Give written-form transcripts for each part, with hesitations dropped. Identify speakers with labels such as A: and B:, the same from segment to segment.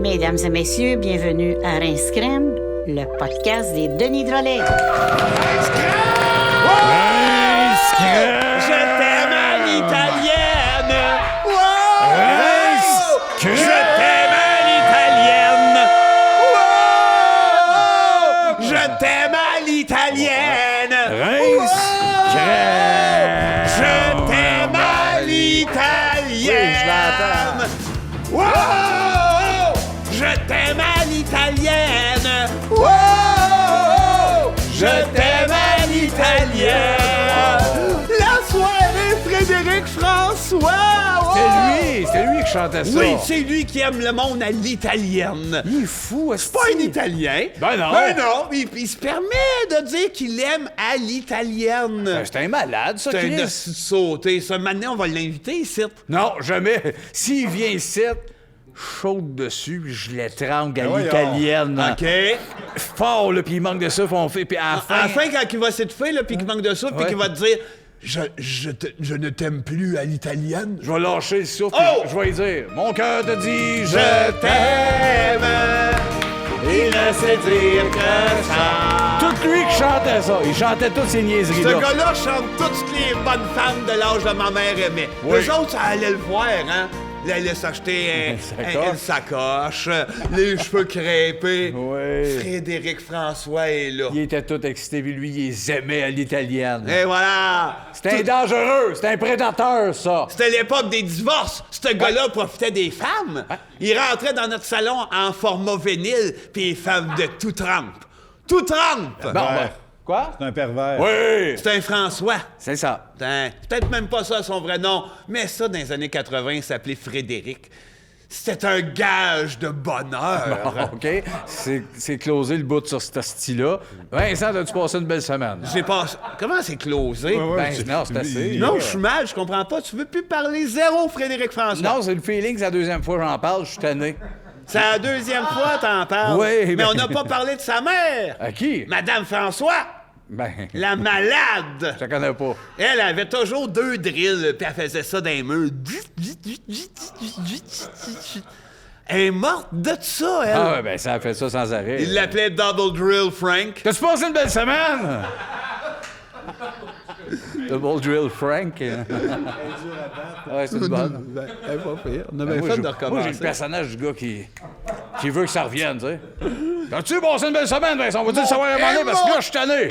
A: Mesdames et messieurs, bienvenue à Rince Crème, le podcast des Denis Drolet.
B: Rince Crème!
C: Rince Crème!
B: Je t'aime à l'italienne! Wow!
C: Rince Crème!
B: Je t'aime à l'italienne! Wow! Je t'aime à l'italienne!
C: Rince Crème!
B: Je t'aime à l'italienne!
C: Oui, je l'entends.
B: Wow! Je t'aime à l'italienne! Wow! Je t'aime à l'italienne! La soirée Frédéric François! Wow!
C: C'est lui qui chantait ça.
B: Oui, c'est lui qui aime le monde à l'italienne.
C: Il est fou,
B: C'est pas un Italien.
C: Ben non.
B: Ben non. Il se permet de dire qu'il aime à l'italienne.
C: C'est un malade, ça,
B: C'est un
C: Chris.
B: hostie de sauté. Ça, maintenant, on va l'inviter ici.
C: Non, jamais. S'il vient ici, chaude dessus, puis je l'étrangle à
B: voyons.
C: l'italienne.
B: OK.
C: Fort, là, puis il manque de souffle, on fait, puis à la fin...
B: À la fin, quand il va s'étouffer, là, puis qu'il manque de souffle, puis
C: Ouais.
B: qu'il va te dire je ne t'aime plus à l'italienne.
C: Je vais lâcher le souffle,
B: Oh!
C: puis je vais lui dire, mon cœur te dit,
B: Je t'aime. Il ne sait dire que ça.
C: Tout lui qui chantait ça. Il chantait toutes ces
B: Ce
C: niaiseries-là.
B: gars-là chante toutes ce que les bonnes femmes de l'âge de ma mère aimaient.
C: Oui.
B: Eux autres, ça allait le voir, hein? Là, elle allait s'acheter une sacoche, les cheveux crêpés.
C: Oui.
B: Frédéric François est là.
C: Il était tout excité, puis lui, il les aimait à l'italienne.
B: Et voilà!
C: C'était un dangereux, c'était un prédateur, ça.
B: C'était l'époque des divorces. Ce gars-là profitait des femmes. Il rentrait dans notre salon en format vinyle, puis les femmes de tout trempe. Tout trempe!
C: Bon, ben, quoi?
D: C'est un pervers.
C: Oui,
B: C'est un François.
C: c'est ça.
B: Peut-être même pas ça son vrai nom, mais ça, dans les années 80, il s'appelait Frédéric. C'était un gage de bonheur.
C: Bon, OK, c'est closé le bout sur ce style-là. Vincent, as-tu passé une belle semaine?
B: J'ai pas... Comment c'est closé?
C: Ben, non, c'est assez.
B: Non, je suis mal, je comprends pas. Tu veux plus parler zéro, Frédéric François.
C: Non, c'est le feeling, c'est la deuxième fois que j'en parle, je suis tanné.
B: C'est la deuxième fois que t'en parles.
C: Oui,
B: Mais
C: ben-
B: on n'a pas parlé de sa mère.
C: À qui?
B: Madame François,
C: Ben,
B: la malade.
C: je la connais pas.
B: Elle avait toujours 2 drills, puis elle faisait ça dans les murs. Elle est morte de ça, elle.
C: Ah ouais, ben ça a fait ça sans arrêt.
B: Il l'appelait Double Drill Frank.
C: T'as-tu passé une belle semaine? Double Drill Frank. Ouais, c'est une bonne.
B: Ben, elle est pas pire. On a
C: Ben,
B: bien
C: moi,
B: fait
C: j'ai-
B: de
C: moi, j'ai le
B: recommencer.
C: personnage du gars qui veut que ça revienne, tu sais. As-tu passé une belle semaine, Vincent? On va dire le savoir à un moment donné, parce que là, je suis tanné.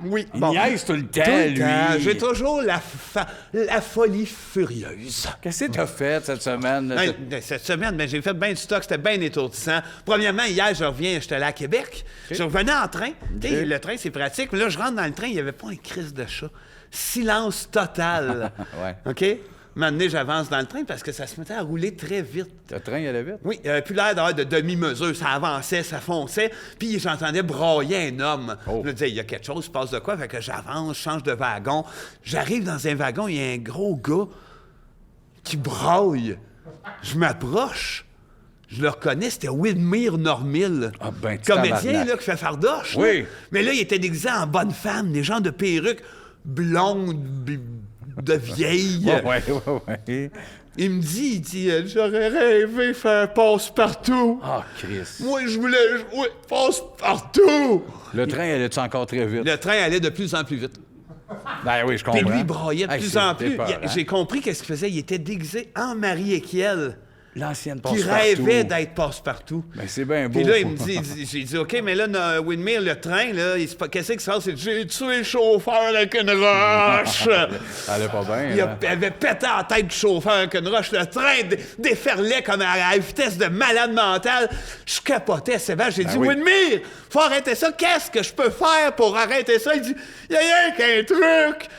B: Oui,
C: Il
B: bon.
C: niaise tout le temps,
B: Tout le
C: lui.
B: temps. J'ai toujours la folie furieuse.
C: Qu'est-ce que t'as fait cette semaine? là?
B: Cette semaine, ben, j'ai fait bien du stock, c'était bien étourdissant. Premièrement, hier, je reviens, j'étais allé à Québec. Je revenais en train. Tu sais, le train, c'est pratique. Mais là, je rentre dans le train, il n'y avait pas un crise de chat. Silence total.
C: Ouais.
B: OK? Un moment donné, j'avance dans le train parce que ça se mettait à rouler très vite.
C: Le train, il allait vite?
B: Oui, il n'y avait plus l'air d'avoir de demi-mesure. Ça avançait, ça fonçait. Puis j'entendais brailler un homme.
C: Oh.
B: Je me disais, il y a quelque chose, il se passe de quoi? Fait que j'avance, je change de wagon. J'arrive dans un wagon, il y a un gros gars qui braille. Je m'approche. Je le reconnais, c'était Wilmire Normil.
C: Ah ben,
B: Comédien,
C: tabarnak.
B: là, qui fait fardoche.
C: Oui.
B: là. Mais là, il était déguisé en bonne femme, des gens de perruques blondes, de vieilles.
C: Ouais.
B: Il me dit, j'aurais rêvé faire passe-partout.
C: Ah, Chris.
B: Moi, je voulais jouer passe-partout.
C: Le train allait-tu encore très vite?
B: Le train allait de plus en plus vite.
C: Ben oui, je
B: Puis
C: comprends.
B: lui, il braillait de
C: Hey,
B: plus
C: c'est
B: en plus.
C: épeurant.
B: J'ai compris qu'est-ce qu'il faisait. Il était déguisé en Marie-Équiel,
C: L'ancienne
B: qui
C: passe-partout.
B: rêvait d'être passe-partout.
C: Ben c'est bien beau.
B: Puis là, il me dit, j'ai dit, OK, mais là, Windmill, le train, là, qu'est-ce qui se passe? Il dit, j'ai tué le chauffeur avec une roche.
C: Ça allait pas bien.
B: Il
C: hein?
B: avait pété en tête du chauffeur avec une roche. Le train déferlait comme à vitesse de malade mental. Je capotais, Sébastien. J'ai dit,
C: oui.
B: Windmill, faut arrêter ça. Qu'est-ce que je peux faire pour arrêter ça? Il dit, il y a rien qu'un truc.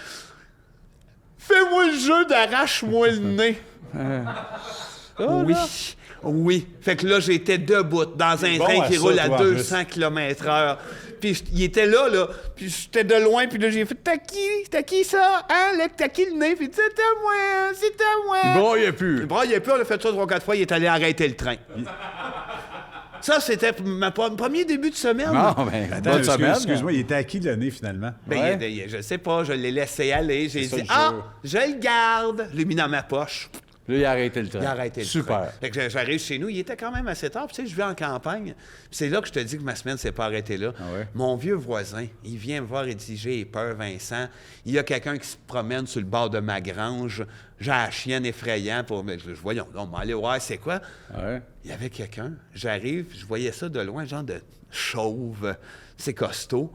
B: Fais-moi le jeu d'arrache-moi le nez.
C: Ah,
B: Oui.
C: là.
B: Oui. Fait que là, j'étais debout dans un
D: Bon
B: train
D: à
B: qui
D: ça,
B: roule à
D: toi, en
B: 200 km/h. Puis il était là, puis j'étais de loin, puis là, j'ai fait « T'as qui ça? Hein? T'as qui le nez? » Puis « C'est à moi, c'est à moi. »
C: Il broyait plus.
B: Il braillait plus, on a fait ça 3-4 fois, il est allé arrêter le train. Ça, c'était mon premier début de semaine.
C: Non, ben,
D: Attends,
C: bonne semaine.
D: excuse-moi, il était à qui le nez, finalement?
B: Ben,
C: Ouais.
B: je sais pas, je l'ai laissé aller. J'ai
C: ça
B: dit
C: le
B: « Ah,
C: jeu.
B: je le garde. » Je l'ai mis dans ma poche.
C: Là, il a arrêté le train.
B: Il a arrêté le
C: Super.
B: train. Fait que j'arrive chez nous, il était quand même assez tard. Puis, tu sais, je vais en campagne. Puis c'est là que je te dis que ma semaine s'est pas arrêtée là.
C: Ah ouais?
B: Mon vieux voisin, il vient me voir et dit « J'ai peur, Vincent. Il y a quelqu'un qui se promène sur le bord de ma grange. J'ai la chienne effrayant. Voyons, on va aller voir c'est quoi.
C: Ouais.
B: Il y avait quelqu'un. J'arrive, je voyais ça de loin, genre de chauve. C'est costaud.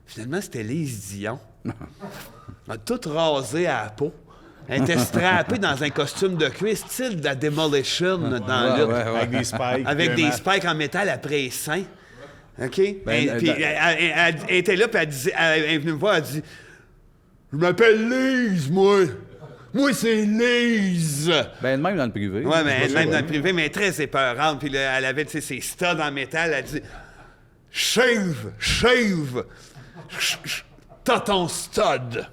B: Finalement, c'était Lise Dion. Elle a tout rasé à la peau. Elle était strappée dans un costume de cuir, style de la Demolition dans
C: Ouais,
B: le
C: ouais, ouais.
D: Avec des spikes.
B: avec des
D: vraiment.
B: spikes en métal après les seins. OK?
C: Ben,
B: Puis elle était là, puis elle est venue me voir, elle dit « Je m'appelle Lise, moi. Moi, c'est Lise. »
C: Ben, de même dans le privé.
B: Ouais, mais
C: C'est
B: même
C: pas
B: dans
C: ça,
B: le privé, mais très épeurante. Puis là, elle avait, tu sais, ses studs en métal. Elle dit « Shave, shave. T'as ton stud.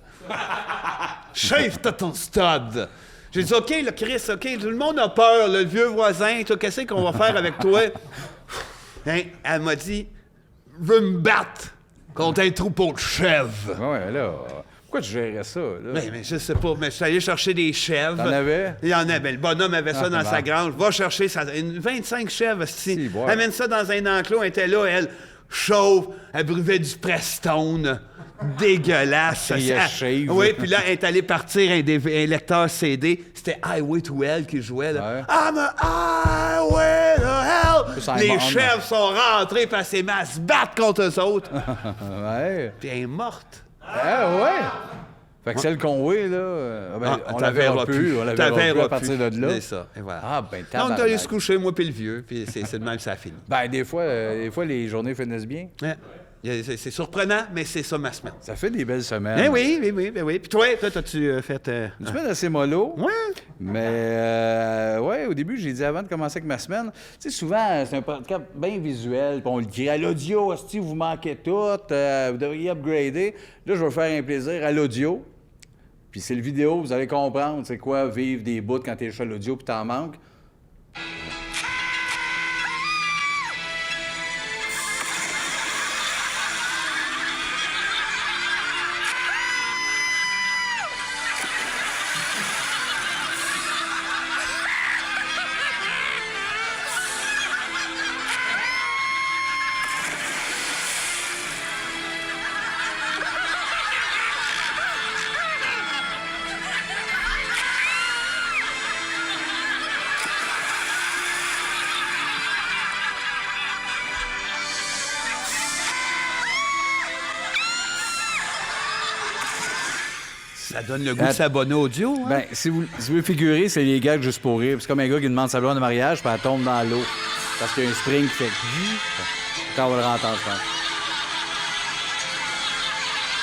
B: Shave, t'as ton stud. » J'ai dit « OK, là, Chris, OK, tout le monde a peur, là, le vieux voisin. Toi, qu'est-ce qu'on va faire avec toi? » Hein, elle m'a dit « Je veux me battre contre un troupeau de chèvres. »
C: Ouais, là. Pourquoi tu gérais ça, là?
B: Mais je sais pas, mais je suis allé chercher des chèvres.
C: T'en avais?
B: Il y en avait. Le bonhomme avait ça
C: Ah,
B: dans
C: bon.
B: sa grange. Va chercher 25 chèvres,
C: Si,
B: si.
C: ouais.
B: Amène ça dans un enclos. Elle était là, elle, chauve. Elle buvait du Prestone. Dégueulasse.
C: Elle criait
B: Elle-
C: shave.
B: Oui, puis là, elle est allée partir un lecteur CD. C'était Highway to Hell qui jouait. Là.
C: Ouais.
B: I'm a highway to
C: Ça,
B: hell.
C: elle
B: Les
C: monte.
B: chèvres sont rentrés, puis elle s'est mise à se battre contre eux autres.
C: Ouais.
B: Puis elle est morte.
C: Ah, ouais. Fait que celle qu'on voit, là, on la verra plus. On la verra plus à partir de là.
B: C'est ça, et voilà.
C: Ah, ben,
B: Donc, on est allé
C: tabarnak.
B: se coucher, moi puis le vieux, puis c'est de même ça a fini.
C: Ben, des fois, les journées finissent bien.
B: Ouais. C'est surprenant, mais c'est ça ma semaine.
C: Ça fait des belles semaines.
B: Ben oui. Puis toi, t'as-tu fait...
C: Une semaine assez mollo.
B: Ouais.
C: Mais, ouais, au début, j'ai dit avant de commencer avec ma semaine, tu sais, souvent, c'est un podcast bien visuel, puis on le dit à l'audio, hostie, vous manquez tout, vous devriez upgrader. Là, je vais faire un plaisir à l'audio. Puis c'est le vidéo, vous allez comprendre c'est quoi vivre des bouts quand t'es chez l'audio puis t'en manques.
B: Ça donne le goût de s'abonner audio, hein?
C: Ben, si vous voulez figurer, c'est les gags juste pour rire. C'est comme un gars qui demande sa blonde de mariage, puis elle tombe dans l'eau. Parce qu'il y a un spring qui fait... Quand on va le rentendre, je pense.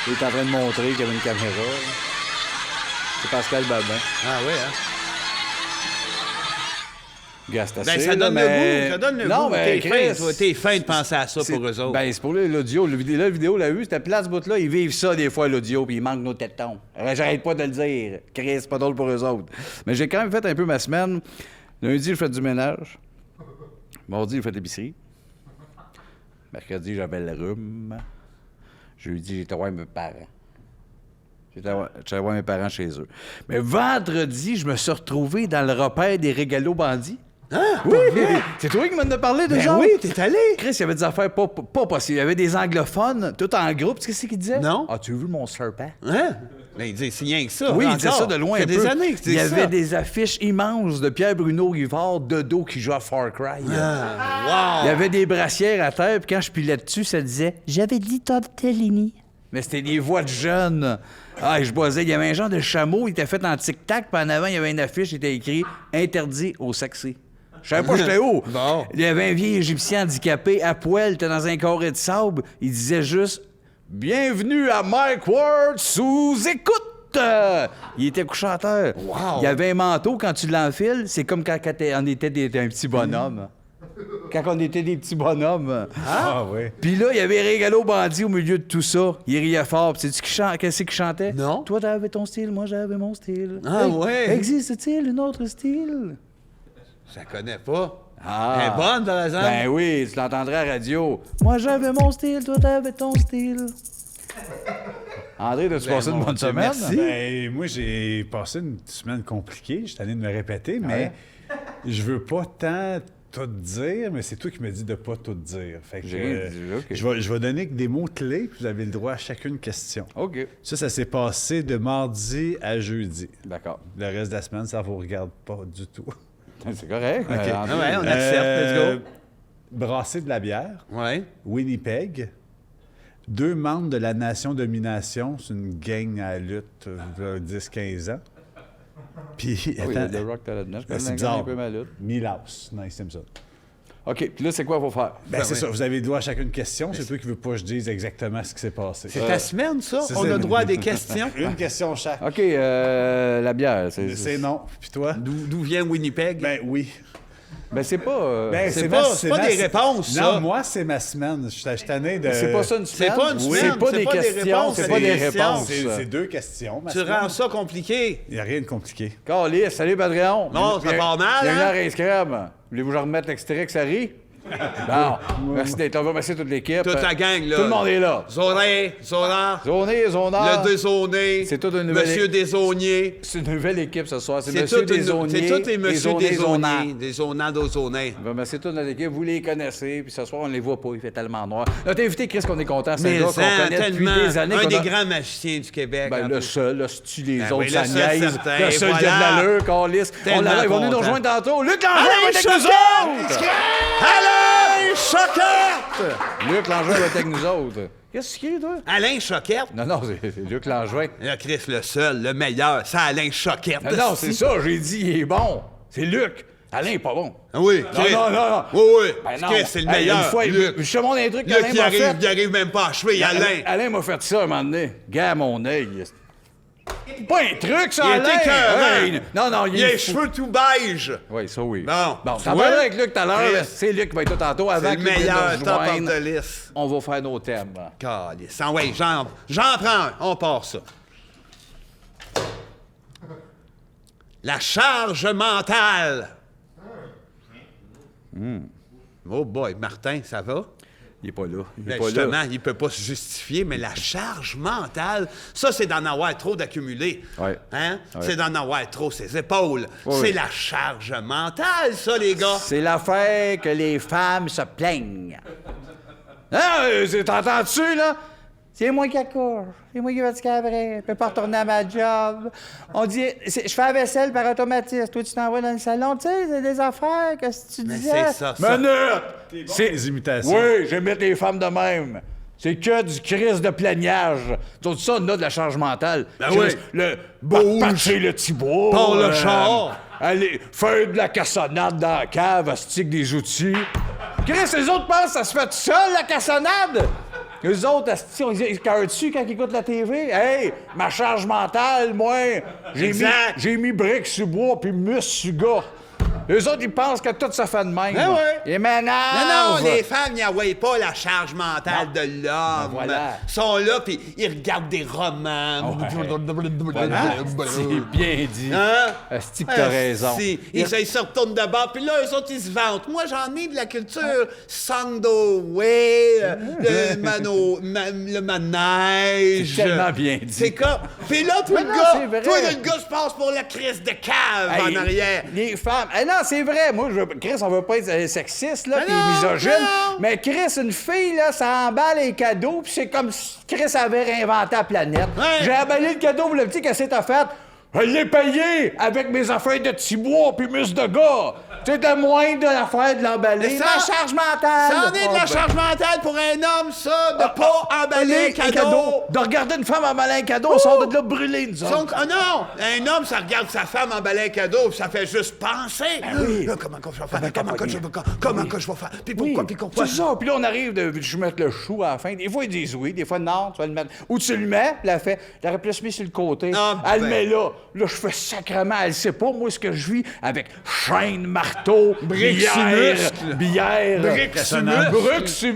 C: Il est en train de montrer qu'il y avait une caméra. Là. C'est Pascal Babin.
B: Ah ouais, hein?
C: Gars, c'est
B: Ben,
C: assez,
B: ça
C: là,
B: donne
C: mais-
B: le goût, ça donne le
C: non,
B: goût.
C: mais
B: T'es fin,
C: Chris,
B: toi, t'es fin de penser à ça pour eux autres.
C: Ben, c'est pour l'audio. Là, la vidéo, l'a vu, c'était place ce bout-là. Ils vivent ça des fois, l'audio, puis ils manquent nos tétons. J'arrête pas de le dire. Chris, c'est pas drôle pour eux autres. Mais j'ai quand même fait un peu ma semaine. Lundi, j'ai fait du ménage. Mardi, j'ai fait l'épicerie. Mercredi, j'avais le rhume. Jeudi, j'étais voir mes parents. J'étais voir mes parents chez eux. Mais vendredi, je me suis retrouvé dans le repère des régalos bandits.
B: Ah,
C: Oui! C'est toi qui m'en as parlé de
B: Ben
C: genre?
B: oui, t'es allé.
C: Chris, il y avait des affaires pas possibles. Il y avait des anglophones, tout en groupe. Tu sais ce qu'ils disaient?
B: Non.
C: As-tu vu mon serpent?
B: Hein? Ben, il dit, c'est rien que ça.
C: Oui, il
B: encore.
C: disait ça de loin
B: Ça
C: un
B: fait
C: peu.
B: des années que tu
C: Il
B: dis
C: y
B: ça.
C: avait des affiches immenses de Pierre-Bruno Rivard de dos qui joue à Far Cry.
B: Ah,
C: Il y avait des brassières à terre, puis quand je pilais dessus, ça disait « J'avais dit Tortellini ». Mais c'était des voix de jeunes. Ah, je boisais. Il y avait un genre de chameau, il était fait en tic-tac, puis en avant, il y avait une affiche qui était écrit « Interdit au sexy ». Je savais pas j'étais où.
B: Bon.
C: Il y avait un vieil Égyptien handicapé à poil, il était dans un carré de sable. Il disait juste « Bienvenue à Mike Ward sous écoute ». Il était couché à terre.
B: Wow.
C: Il avait un manteau, quand tu l'enfiles, c'est comme quand on était un petit bonhomme. Quand on était des petits bonhommes.
D: Ah, oui.
C: Puis là, il y avait Régalo Bandit au milieu de tout ça. Il riait fort. Puis sais-tu qu'est-ce qu'il chantait?
B: Non.
C: Toi, t'avais ton style, moi, j'avais mon style.
B: Ah, ouais.
C: Existe-t-il un autre style?
B: Je la connais pas.
C: Ah.
B: Elle est bonne, par exemple.
C: Ben oui, tu l'entendrais à la radio. Moi, j'avais mon style, toi, t'avais ton style. André, as-tu passé une
B: mon
C: bonne
B: Dieu,
C: semaine?
B: merci.
D: Ben, moi, j'ai passé une semaine compliquée. Je suis allé de me répéter, mais je veux pas tant tout dire, mais c'est toi qui me dis de pas tout dire. Fait que,
C: J'ai rien dit, OK.
D: je vais donner que des mots-clés, puis vous avez le droit à chacune question.
C: OK.
D: Ça s'est passé de mardi à jeudi.
C: D'accord.
D: Le reste de la semaine, ça vous regarde pas du tout.
C: C'est correct.
D: OK.
C: André.
B: Ah ouais, on accepte, let's go.
D: Brasser de la bière,
B: Ouais.
D: Winnipeg, 2 membres de la Nation Domination, c'est une gang à la lutte, 10-15 ans. Puis,
C: Ah oui,
D: attends,
C: le Rock Talent, je
D: c'est
C: connais
D: bizarre.
C: un peu ma lutte.
D: Milaus, Nice Simpson.
C: OK, puis là, c'est quoi qu'il faut faire?
D: Ben, c'est
B: ouais.
D: ça, vous avez le droit à chacune question, c'est toi qui veux pas que je dise exactement ce qui s'est passé.
B: C'est ta semaine, ça?
D: c'est
B: On
D: ça.
B: a droit à des questions?
D: Une question chaque.
C: OK, la bière.
D: C'est non. Puis toi?
B: D'où vient Winnipeg?
D: Ben oui.
C: Ben, c'est pas...
D: Ben,
B: c'est
D: ma-
B: pas- c'est pas
D: ma-
B: des réponses,
D: Non,
B: ça.
D: moi, c'est ma semaine. Je suis tanné de...
C: c'est pas ça une
B: c'est
C: semaine?
B: pas une semaine,
C: C'est pas
B: c'est
C: des
B: pas des
C: questions,
B: réponses,
C: c'est
B: c'est
C: pas
B: des
C: des
B: questions.
C: réponses.
D: C'est 2 questions. ma
B: Tu
D: semaine.
B: rends ça compliqué.
D: Il n'y a rien de compliqué.
C: Calisse, salut Patreon.
B: Non, ça part mal,
C: Il y a une
B: hein?
C: heure inscrime. Voulez-vous que je remette l'extrait que ça rit? Bon, merci d'être là. Merci à toute l'équipe.
B: Toute la gang, là.
C: Tout le monde est là.
B: Zoré, Zora,
C: Zoné, Zonard.
B: le dézoné,
C: C'est toute une nouvelle-
B: Monsieur Désaunier.
C: C'est une nouvelle équipe ce soir. C'est
B: C'est
C: Monsieur
B: tous
C: Desaunier.
B: les Monsieur Désauniers, Désaunants, Dozonais.
C: Ben, merci toute notre équipe. Vous les connaissez. Puis ce soir, on les voit pas. Il fait tellement noir. Notre invité, Chris, qu'on est content. C'est un
B: Mais
C: gars qu'on connaît depuis
B: tellement,
C: des années.
B: un
C: qu'on
B: des
C: a-
B: grands magiciens du Québec.
C: Ben,
B: en
C: le
B: plus.
C: seul, là, c'est-tu les
B: Ben
C: autres,
B: oui,
C: ça
B: le seul
C: niaise.
B: certain,
C: Le seul qui a
B: voilà.
C: de l'allure, câlisse. On
B: Tellement
C: l'arrête, ils vont venir nous
B: content.
C: rejoindre tantôt. Luc Langevin va être avec nous autres!
B: Alain Choquette!
C: Luc Langevin va être avec nous autres. Qu'est-ce qu'il est, toi?
B: Alain Choquette?
C: Non, non, c'est Luc Langevin.
B: Là, Chris, le seul, le meilleur, c'est Alain Choquette.
C: Non, non, c'est ça, j'ai dit, il est bon. C'est Luc. Alain est pas bon.
B: Ah oui,
C: Non,
B: Chris.
C: non, non, non.
B: Oui, oui.
C: Ben non.
B: Chris, c'est le
C: Hey,
B: meilleur.
C: Une fois,
B: Luc.
C: je te montre un truc
B: Luc,
C: qu'Alain
B: il
C: m'a
B: arrive,
C: fait.
B: il arrive même pas à achever, Alain.
C: Alain m'a fait ça un moment donné. Gars, mon œil. Pas un truc, ça,
B: Il
C: Alain.
B: était écœurant.
C: Hey, non, non, il
B: Il a
C: est
B: les
C: fou.
B: cheveux tout beige.
C: Oui, ça, oui.
B: Bon,
C: Bon,
B: tu
C: t'en
B: vois?
C: parleras avec Luc tout à l'heure.
B: Chris.
C: mais C'est Luc qui va être là tantôt. Avant
B: C'est
C: que
B: le
C: Luc vienne
B: meilleur,
C: nous
B: top of
C: rejoindre,
B: the list.
C: on va faire nos thèmes.
B: Calice. Ah ouais, j'en prends un. On part ça. La charge mentale. Oh boy, Martin, ça va?
C: Il est pas là. Il est
B: Ben
C: pas
B: justement,
C: là.
B: il peut pas se justifier, mais la charge mentale, ça, c'est d'en avoir trop d'accumuler.
C: Ouais.
B: Hein?
C: Ouais.
B: C'est d'en avoir trop ses épaules.
C: Ouais,
B: c'est
C: ouais.
B: la charge mentale, ça, les gars.
C: C'est l'affaire que les femmes se plaignent. T'entends-tu, là? C'est moi qui accouche. C'est moi qui vais fatigué après. Je peux pas retourner à ma job. On dit, je fais la vaisselle par automatisme. Toi, tu t'envoies dans le salon. Tu sais, c'est des affaires que si tu
B: Mais
C: disais...
B: c'est ça.
C: Minute!
D: C'est les imitations.
C: Oui, j'aime mettre les femmes de même. C'est que du crise de plaignage. Donc ça, on a de la charge mentale.
B: Ben
C: Chris,
B: oui.
C: Le
B: Bouge.
C: patcher le petit bois.
B: Pars le char.
C: Aller faire de la cassonade dans la cave, stick des outils. Chris, les autres pensent que ça se fait tout seul, la cassonade. Les autres, asti, ils se carrent dessus quand ils écoutent la TV. Hey, ma charge mentale, moi, j'ai mis briques sur bois puis muscle sur gars. Les autres, ils pensent que tout se fait de même.
B: Ben ouais.
C: Et maintenant...
B: Non, non, les femmes n'envoient pas la charge mentale de l'homme.
C: Ben voilà.
B: Ils sont là, puis ils regardent des romans.
C: C'est bien dit.
B: Hein?
C: Asti que t'as raison.
B: Ils se retournent de bord, puis là, eux autres, ils se vantent. Moi, j'en ai de la culture Sandoway, le manège.
C: C'est tellement bien dit.
B: C'est comme... Puis là, toi,
C: Mais
B: le
C: non, c'est vrai.
B: gars, le gars se passe pour la crise de cave
C: Hey,
B: en arrière.
C: Les femmes. Eh non, c'est vrai. Moi, Chris, on veut pas être sexiste, là,
B: Mais
C: puis
B: non,
C: misogyne.
B: non.
C: Mais Chris, une fille, là, ça emballe les cadeaux, puis c'est comme si Chris avait réinventé la planète.
B: Ouais.
C: J'ai emballé le cadeau pour le petit, qu'est-ce que t'as fait? Je l'ai payé avec mes affaires de petit bois puis muscle de gars. C'était moins de l'affaire de l'emballer.
B: Mais ça-
C: Ma charge mentale!
B: Ça en est de la charge mentale pour un homme, ça, de pas emballer un cadeau.
C: De regarder une femme emballer un cadeau, on sort de là brûlé, nous autres.
B: Donc, non! Un homme, ça regarde sa femme emballer un cadeau, puis ça fait juste penser.
C: oui.
B: Comment que je vais faire? Comment que je vais faire? Puis pourquoi? Puis pourquoi?
C: C'est ça. Puis là, on arrive de je vais mettre le chou à la fin. Des fois, ils disent oui, des fois non, tu vas le mettre. Ou tu le mets, puis elle fait, t'aurais plus mis sur le côté.
B: Ah,
C: Elle
B: ben.
C: le met là. Là, je fais sacrément, elle sait pas, moi, ce que je vis avec chaîne, marteau,
B: Briximuscle.
C: bière.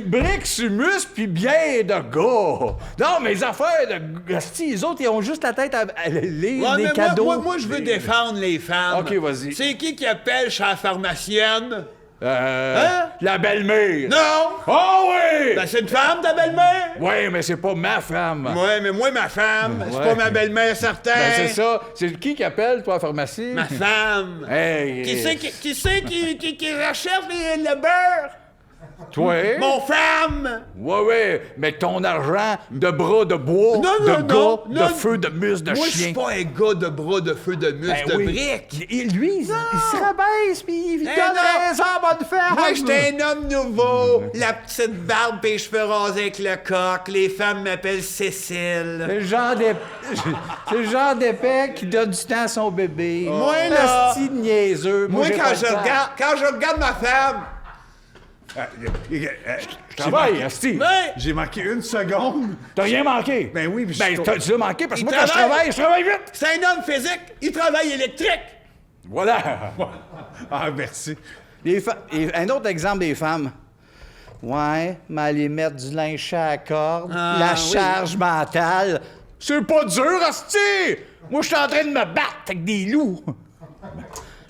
C: Briximus, puis bière de gars. Non, mes affaires de si, les autres, ils ont juste la tête à lire
B: Ouais,
C: des
B: mais
C: cadeaux.
B: moi, je veux défendre les femmes.
C: OK, vas-y.
B: C'est qui appelle chez la pharmacienne? Hein?
C: La belle-mère.
B: Non!
C: Oh oui!
B: Ben, c'est une femme, ta belle-mère?
C: Oui, mais c'est pas ma femme.
B: Ouais, mais moi, ma femme, c'est
C: Ouais.
B: pas ma belle-mère, certain.
C: Ben, c'est ça. C'est qui appelle, toi, à la pharmacie?
B: Ma femme.
C: Hey!
B: Qui c'est qui rachète le beurre?
C: Toi?
B: Mon femme!
C: Ouais, mais ton argent de bras de bois,
B: Non,
C: de
B: non,
C: gars,
B: non,
C: de
B: non.
C: feu, de muscle, de
B: Moi, je
C: chien.
B: suis pas un gars de bras, de feu, de muscle,
C: Ben
B: de
C: oui.
B: briques.
C: Lui, il se rabaisse, puis il
B: Eh
C: donne
B: non.
C: raison à bonne femme.
B: Moi, j'étais un homme nouveau, la petite barbe et les cheveux rasés avec le coq. Les femmes m'appellent Cécile.
C: C'est le genre c'est le genre d'épais qui donne du temps à son bébé.
B: Moi, là.
C: Asti de niaiseux.
B: Moi,
C: j'ai pas le temps.
B: quand je regarde ma femme,
C: Je travaille, Asti.
B: ouais,
D: J'ai manqué une seconde.
C: T'as rien manqué.
D: Ben oui, puis
C: Ben, tu l'as manqué parce que
B: Il
C: moi, quand
B: travaille.
C: je travaille vite.
B: c'est un homme physique, il travaille électrique.
C: Voilà.
D: Ah, merci.
C: Et un autre exemple des femmes. Ouais, mais aller mettre du linge à la corde,
B: Ah,
C: la
B: oui.
C: charge mentale. C'est pas dur, hostie! Moi, je suis en train de me battre avec des loups.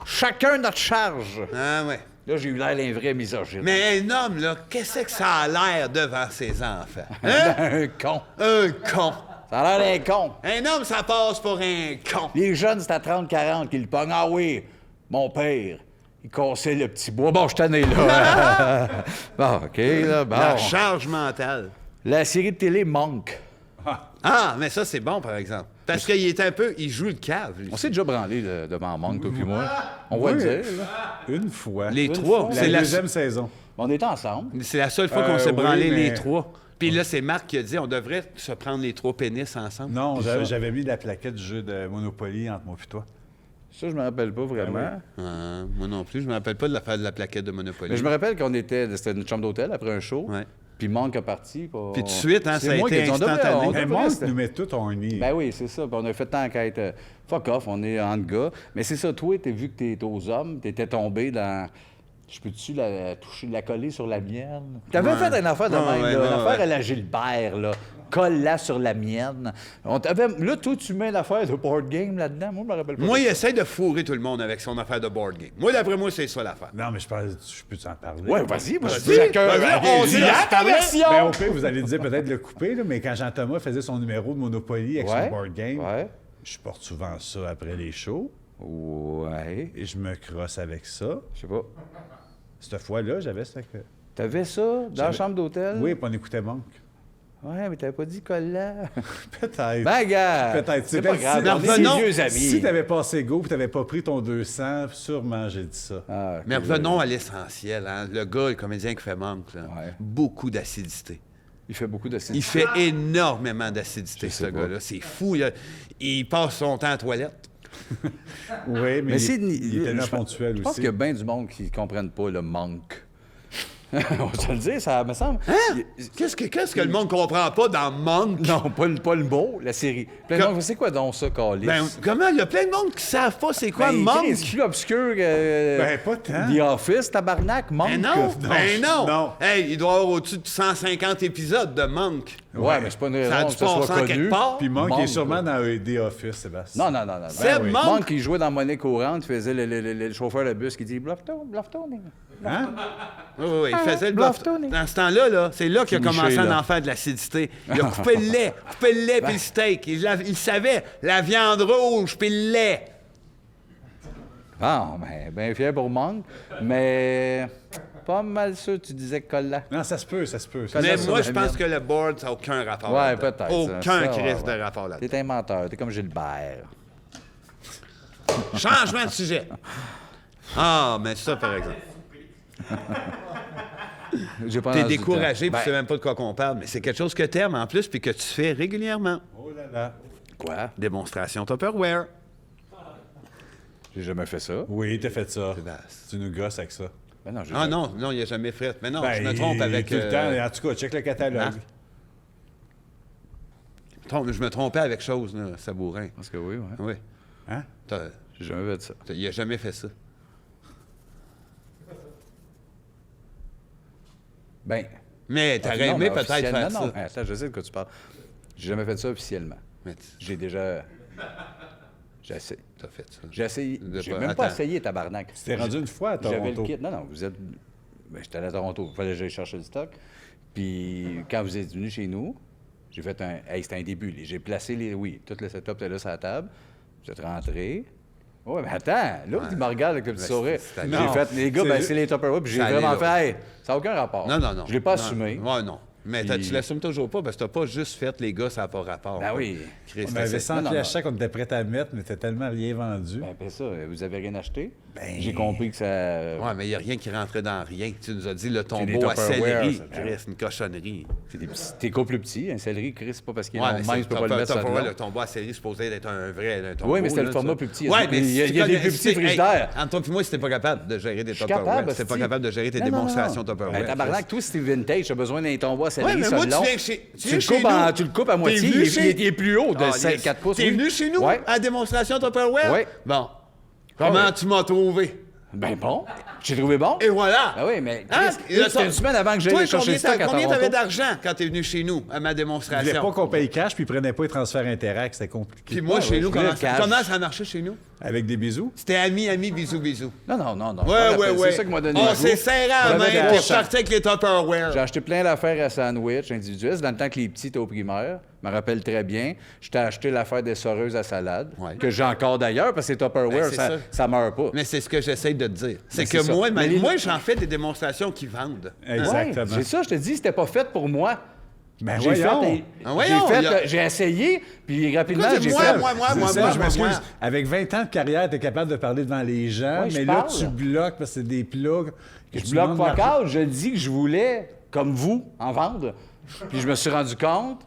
C: Chacun notre charge.
B: Ah ouais.
C: Là, j'ai eu l'air d'un vrai misogyne.
B: Mais un homme, là, qu'est-ce que ça a l'air devant ses enfants? Hein?
C: Un con.
B: Un con.
C: Ça a l'air d'un con.
B: Un homme, ça passe pour un con.
C: Les jeunes, c'est à 30-40 qu'ils le pognent. Ah oui, mon père, il cassait le petit bois. Bon, je t'en ai là. Bon, OK, là, bon.
B: La charge mentale.
C: La série de télé manque.
B: Ah, mais ça, c'est bon, par exemple. Parce qu'il est un peu... Il joue le cave, lui.
C: On s'est déjà branlé devant manque, toi puis moi. On va
D: Oui.
C: le dire, là.
D: Une fois.
B: Les trois.
D: La
B: C'est la,
D: deuxième saison.
C: On était ensemble.
B: c'est la seule fois qu'on s'est
D: oui,
B: branlé
D: mais-
B: les trois. Puis là, c'est Marc qui a dit on devrait se prendre les trois pénis ensemble.
D: Non, j'avais mis la plaquette du jeu de Monopoly entre moi et toi.
C: Ça, je me rappelle pas vraiment.
B: Ah, moi non plus, je me rappelle pas de l'affaire de la plaquette de Monopoly.
C: Mais je me rappelle qu'on c'était une chambre d'hôtel après un show.
B: Ouais.
C: Puis Monk est parti.
B: Puis tout de suite, hein,
C: C'est
B: ça a
C: moi
B: été
C: qui ai dit, on devrait-
B: instantané.
C: on
D: Mais
C: devrait
D: moi,
C: rester-
D: nous met tout en nid.
C: Ben oui, c'est ça. Puis on a fait tant qu'à être fuck off, on est entre gars. Mais c'est ça, toi, t'as vu que t'es aux hommes, t'étais tombé dans. Je peux-tu la coller sur la mienne? T'avais
B: Ouais.
C: fait une affaire de
B: Ouais,
C: même,
B: ouais,
C: là,
B: ouais,
C: une affaire
B: ouais.
C: à la Gilbert, là. Colle-la sur la mienne. Là, toi, tu mets l'affaire de board game là-dedans. Moi, je me rappelle pas.
B: Moi,
C: de
B: il
C: ça.
B: essaie de fourrer tout le monde avec son affaire de board game. Moi, d'après moi, c'est ça l'affaire.
D: Non, mais je peux t'en parler.
C: Ouais, vas-y, moi, je
B: Vas-y,
C: dis à cœur.
B: vas-y, on dit
C: la
B: la
C: version!
D: Ben, au pire, vous allez dire peut-être le couper, là, mais quand Jean-Thomas faisait son numéro de Monopoly avec
C: Ouais,
D: son board game,
C: ouais.
D: je porte souvent ça après les shows
C: Ouais.
D: et je me crosse avec ça.
C: Je sais pas.
D: Cette fois-là, j'avais ça que...
C: T'avais ça dans la chambre d'hôtel?
D: Oui, puis on écoutait Monk.
C: Ouais, mais t'avais pas dit colle-la.
D: Peut-être.
C: Ben, gars!
D: Peut-être.
C: C'est pas grave,
B: Mais
C: on est
B: revenons-
C: des vieux amis.
D: Si t'avais passé go et t'avais pas pris ton 200, sûrement j'ai dit ça.
C: Ah,
B: Mais revenons à l'essentiel. Hein. Le gars, le comédien qui fait manque, là,
C: Ouais.
B: beaucoup d'acidité.
C: il fait beaucoup de
B: Il fait énormément d'acidité,
C: Je
B: ce
C: sais pas.
B: gars-là. C'est fou. Il passe son temps à la toilette.
D: Oui, mais
C: c'est
D: il était là ponctuel
C: Je pense
D: aussi.
C: qu'il y a bien du monde qui ne comprennent pas le manque. On va se le dire, ça me semble.
B: Qu'est-ce que le monde comprend pas dans Monk?
C: Non, pas le mot, la série. Plein de
B: Comme-
C: monde, c'est quoi donc ça, Calis?
B: Ben, comment? Il y a plein de monde qui savent pas c'est quoi Monk.
C: C'est plus obscur
D: Ben, pas tant.
C: The Office, tabarnak, manque.
B: Ben non, ben non.
D: non.
B: Hey, il doit y avoir au-dessus de 150 épisodes de Monk.
C: Ouais, mais c'est pas une
B: Ça a
C: raison
B: dû
C: que ça soit
B: passer en
C: connu.
B: quelque part.
D: Puis Monk, il est
C: Monk,
D: sûrement
C: ouais.
D: dans The Office, Sébastien.
C: Non.
B: C'est
C: oui.
B: Monk.
C: Monk, il jouait dans Monnaie courante, il faisait le chauffeur de bus qui dit Bluffton.
D: Hein?
B: Oui, oui, il faisait le
C: bluff
B: bluff.
C: Tony.
B: Dans ce temps-là, là, c'est là qu'il a
C: Miché,
B: commencé à
C: là.
B: en faire de l'acidité. Il a coupé le lait puis le steak. Il savait, la viande rouge puis le lait.
C: Ah, ben, bien fier pour Monk, mais pas mal sûr que tu disais Collant.
D: Non, ça se peut.
B: Mais
C: sur
B: moi,
C: la
B: je pense
C: mienne.
B: que le board, ça n'a aucun rapport
C: Ouais,
B: là-dedans.
C: peut-être. ça.
B: Aucun
C: Ça,
B: crise
C: ouais.
B: de rapport là-dedans.
C: T'es un menteur, t'es comme Gilbert.
B: Changement de sujet. Ah, mais ça, par exemple.
C: J'ai pas
B: T'es
C: entendu
B: découragé,
C: le temps.
B: puis tu sais même pas de quoi qu'on parle, mais c'est quelque chose que t'aimes en plus, puis que tu fais régulièrement.
D: Oh là là.
C: Quoi?
B: Démonstration Tupperware.
C: J'ai jamais fait ça.
D: Oui, t'as fait ça.
B: Sébastien.
D: Tu nous gosses avec ça.
C: Ben non, j'ai
B: Ah
C: jamais-
B: non, il a jamais fait. Mais non,
D: Ben,
B: je me trompe avec...
D: Tout le temps. En tout cas, check le catalogue.
B: Hein? Je me trompais avec chose, là, Sabourin.
C: Je pense que oui, ouais.
B: Oui.
D: Hein?
C: J'ai jamais fait ça.
B: Il a jamais fait ça.
C: Ben.
B: Mais t'aurais
C: non,
B: aimé
C: mais
B: peut-être
C: officiellement,
B: faire
C: non.
B: ça.
C: Attends, je sais de quoi tu parles. J'ai jamais fait ça officiellement.
B: Mais
C: J'ai déjà. J'ai essayé.
B: t'as fait ça.
C: J'ai essayé.
B: De
C: J'ai
B: pas-
C: même pas
B: Attends.
C: essayé, tabarnak.
D: T'es rendu une fois à
C: J'avais
D: Toronto.
C: le kit. Non, non, vous êtes. Ben, j'étais allé à Toronto. Il fallait que j'aille chercher le stock. Puis quand vous êtes venu chez nous, j'ai fait un. Hey, c'était un début. J'ai placé les. Oui, tout le setup était là sur la table. Vous êtes rentrés. Oui, mais attends, là, il me regarde avec le petit
B: Ben,
C: sourire.
B: c'est-
C: J'ai
D: Non,
C: fait, les gars,
D: c'est-
C: ben, c'est les Tupperware. Puis j'ai
B: Ça allait
C: vraiment
B: là.
C: fait, hey, ça n'a aucun rapport.
B: Non, non, non.
C: Je l'ai pas
B: Non.
C: assumé.
B: Ouais, non. Mais
C: Puis-
B: tu l'assumes toujours pas parce que t'as pas juste fait les gars, ça n'a pas rapport.
C: Ben oui.
B: Chris,
D: On avait
B: c'est-
D: 100
C: non, non,
D: pièces
C: non.
D: chaque qu'on était prêt à mettre, mais t'as tellement rien vendu.
C: Ben, après ça, vous avez rien acheté?
D: Ben-
C: J'ai compris que ça.
B: Ouais, mais il n'y a rien qui rentrait dans rien. Tu nous as dit le
C: des
B: tombeau à
C: Tupperware,
B: céleri.
C: ça.
B: Chris, une cochonnerie.
C: C'est des petits. T'es plus petit. Un céleri, Chris, c'est pas parce qu'il est
B: Ouais,
C: long
B: mais
C: de même, tu peux pas le mettre sur
B: Tupperware,
C: la
B: le tombeau à céleri est supposé être un vrai un tombeau.
C: Oui, mais c'était
B: là,
C: le format
B: ça.
C: plus petit.
B: Ouais, mais
C: Il y a
B: si
C: des
B: tu connais-
C: plus petits
B: si- hey,
C: frigidaires.
B: entre toi et moi, c'était pas capable de gérer des
C: Je suis
B: Tupperware.
C: capable.
B: C'était pas capable de gérer tes
C: Non, non, non,
B: démonstrations
C: non.
B: Tupperware.
C: Ben, tabarnak, toi, si t'es vintage, t'as besoin d'un tombeau à
B: Ouais,
C: céleri,
B: mais
C: ça
B: moi,
C: le
B: tu
C: long.
B: viens chez
C: Tu le coupes à
B: T'es
C: moitié,
B: venu
C: il est plus haut de
B: Ah,
C: 4 pouces.
B: T'es
C: oui.
B: venu chez nous
C: Ouais.
B: à la démonstration Tupperware?
C: Ouais.
B: Bon. Comment
C: ouais.
B: tu m'as trouvé?
C: Ben bon, j'ai trouvé bon.
B: Et voilà!
C: Ah oui, mais
B: Hein?
C: Chris, là, c'était une semaine avant que
B: Toi,
C: j'aille chercher le stock à
B: combien
C: Toronto.
B: t'avais d'argent quand t'es venu chez nous à ma
D: Ils voulaient
B: démonstration?
D: pas qu'on paye cash, puis ils prenaient pas les transferts Interact, c'était compliqué.
B: Puis moi,
C: Ouais,
B: chez
C: ouais,
B: nous,
C: je voulais le cash.
B: comment ça marchait chez nous?
D: Avec des bisous.
B: C'était ami, bisous, bisous.
C: Non, non, non, non.
B: Ouais.
C: C'est ça qui m'a donné le
B: On
C: goût.
B: s'est serré à la
C: J'avais
B: main,
C: des
B: t'es
C: achats.
B: parti avec les Tupperware.
C: J'ai acheté plein d'affaires à sandwich individuels. C'est dans le temps que les petits étaient au primaire. Je me rappelle très bien. Je t'ai acheté l'affaire des soreuses à salade,
B: Ouais.
C: que j'ai encore d'ailleurs, parce que c'est Tupperware,
B: Ben, c'est ça.
C: ça meurt pas.
B: Mais c'est ce que j'essaie de te dire. C'est
C: Ben,
B: que
C: c'est ça.
B: moi,
C: Mais les-
B: moi, j'en fais des démonstrations qui vendent.
D: Exactement.
C: Ouais, c'est ça, je te dis, c'était pas fait pour moi.
D: Ben
C: J'ai fait,
D: voyons.
B: Ah, voyons, il y a-
C: j'ai essayé, puis rapidement,
B: Pourquoi
C: j'ai
B: c'est
C: fait...
B: moi?
D: Je m'excuse. Avec 20 ans de carrière, t'es capable de parler devant les gens,
C: Ouais, je
D: mais là,
C: parle.
D: tu bloques parce que c'est des plugs. que
C: Je
D: tu
C: bloque
D: demandes
C: pas
D: l'argent.
C: cadre, je dis que je voulais, comme vous, en vendre. Puis je me suis rendu compte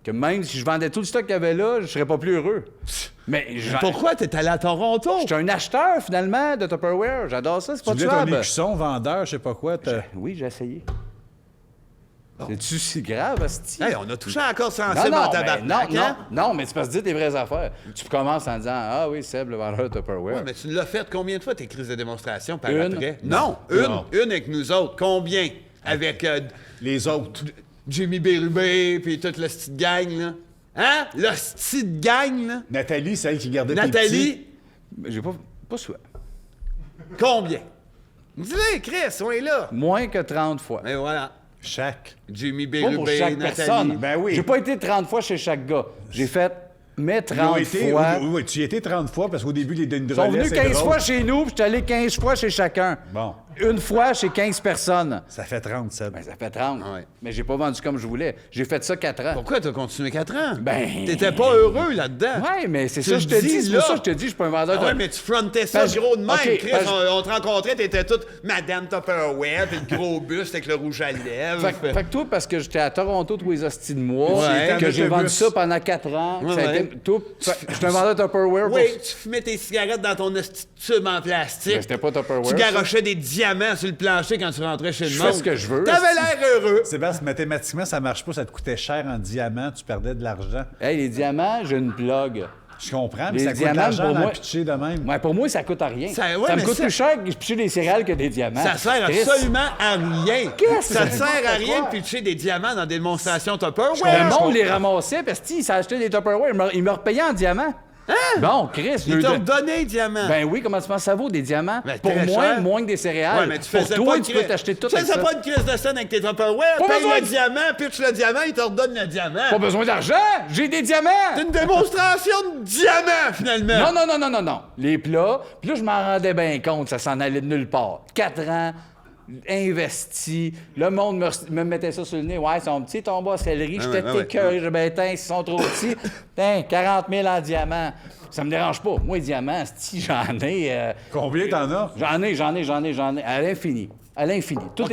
C: que même si je vendais tout le stock qu'il y avait là, je serais pas plus heureux. Mais
B: Pourquoi t'es allé à Toronto?
C: je suis un acheteur, finalement, de Tupperware. J'adore ça, c'est
D: Tu
C: pas
D: voulais ton
C: tuable.
D: écusson, vendeur, je sais pas quoi.
C: Oui, j'ai essayé. C'est-tu si grave, asti?
B: Hey, on a touché encore
C: Non,
B: sensible
C: non,
B: en
C: mais
B: tabarnak,
C: non,
B: hein?
C: non, mais c'est parce que dis tes vraies affaires. Tu commences en disant, ah oui, Seb, le vendeur de Tupperware.
B: Ouais, mais tu l'as fait combien de fois, tes crises de démonstration par
C: Une.
B: après?
C: Non.
B: Non, une avec nous autres. Combien? Avec
D: Les autres.
B: Jimmy Bérubé, puis toute la petite gang, là. Hein? La petite gang, là.
D: Nathalie, celle qui gardait tes petits.
B: Nathalie,
C: J'ai pas souhait.
B: combien? Dis-le, Chris, on est là.
C: Moins que 30 fois.
B: Mais voilà.
D: Chaque.
B: Jimmy
C: Pas pour
B: Bérubé,
C: chaque
B: Nathalie.
C: personne.
D: Ben oui.
C: J'ai pas été 30 fois chez chaque gars. J'ai fait mais
D: Ils ont
C: 30
D: été,
C: fois.
D: oui, tu y étais 30 fois parce qu'au début, les
C: Ils sont venus 15 fois chez nous, puis je suis allé 15 fois chez chacun.
D: Bon,
C: Une fois chez 15 personnes.
D: ça fait 30, ça.
C: Ben, ça fait 30.
B: Ouais.
C: Mais j'ai pas vendu comme je voulais. J'ai fait ça 4 ans.
B: Pourquoi t'as continué 4 ans?
C: Ben-
B: T'étais pas heureux là-dedans.
C: Ouais, mais c'est
B: Tu
C: ça
B: le
C: que je te
B: dis,
C: dis. C'est
B: là.
C: pour ça que je te dis, je suis pas un vendeur
B: Ah ouais,
C: de...
B: mais tu frontais ça
C: Parce-
B: gros de même,
C: OK,
B: Chris.
C: parce-
B: On te rencontrait, t'étais toute Madame Tupperware, puis le gros buste avec le rouge à lèvres.
C: Fait que toi, parce que j'étais à Toronto tous les hosties de mois,
B: Ouais.
C: que j'ai vendu
D: Autobus.
C: ça pendant 4 ans, que
B: Ouais,
C: ça a
B: ouais.
C: été... Tout... J'étais un vendeur de Tupperware pour...
B: Oui, tu fumais tes cigarettes dans ton esti de tube en plastique.
C: Ben, c'était pas Tupperware,
B: Tu
C: ça.
B: garochais des diamants sur le plancher quand tu rentrais chez le
C: Je
B: monde.
C: fais ce que je veux,
B: T'avais
C: esti.
B: l'air heureux.
D: Sébastien, mathématiquement, ça marche pas. Ça te coûtait cher en diamants. Tu perdais de l'argent.
C: Hey, les diamants, j'ai une plug.
D: Je comprends, mais
C: Les
D: ça coûte de
C: diamants,
D: l'argent
C: pour
D: d'en
C: moi-
D: pitcher de même.
C: Ouais, pour moi, ça coûte à rien.
B: Ça-
C: Ça,
B: ouais,
C: me
B: mais
C: coûte
B: ça-
C: plus cher de pitcher des céréales que des diamants.
B: Ça sert
C: Chris.
B: absolument à rien.
C: Qu'est-ce que
B: Ça
C: c'est?
B: sert à
C: N'importe
B: rien de
C: quoi.
B: pitcher des diamants dans des démonstrations
C: Le
B: Tupperware.
C: monde les ramassait parce qu'il s'achetait des Tupperware. Il me repayaient en diamants. Bon, Chris,
B: Ils
C: je
B: t'ont
C: le-
B: donné diamants.
C: Ben oui, comment tu penses que ça vaut des diamants?
B: Ben,
C: pour
B: très
C: moins,
B: cher.
C: moins que des céréales.
B: Ouais, mais tu
C: pour
B: faisais
C: toi,
B: pas de
C: tu peux
B: crise-
C: t'acheter tout
B: Tu
C: avec
B: faisais
C: ça.
B: pas de crise de scène avec tes Tupperware.
C: Pas
B: Paye
C: besoin
B: le
C: de-
B: diamant, pitch le diamant, il te redonne le diamant.
C: Pas besoin d'argent! J'ai des diamants!
B: C'est une démonstration de diamant, finalement.
C: Non. Les plats. Puis là, je m'en rendais bien compte, ça s'en allait de nulle part. 4 ans, investi. Le monde me mettait ça sur le nez. Ouais, ils sont petits, ton bas céleri. J'étais écœuré. Je ben, ils sont trop petits. 40 000 en diamant. Ça me dérange pas. Moi, les diamants, j'en ai.
D: Combien t'en as?
C: J'en ai. À l'infini. À l'infini. Tous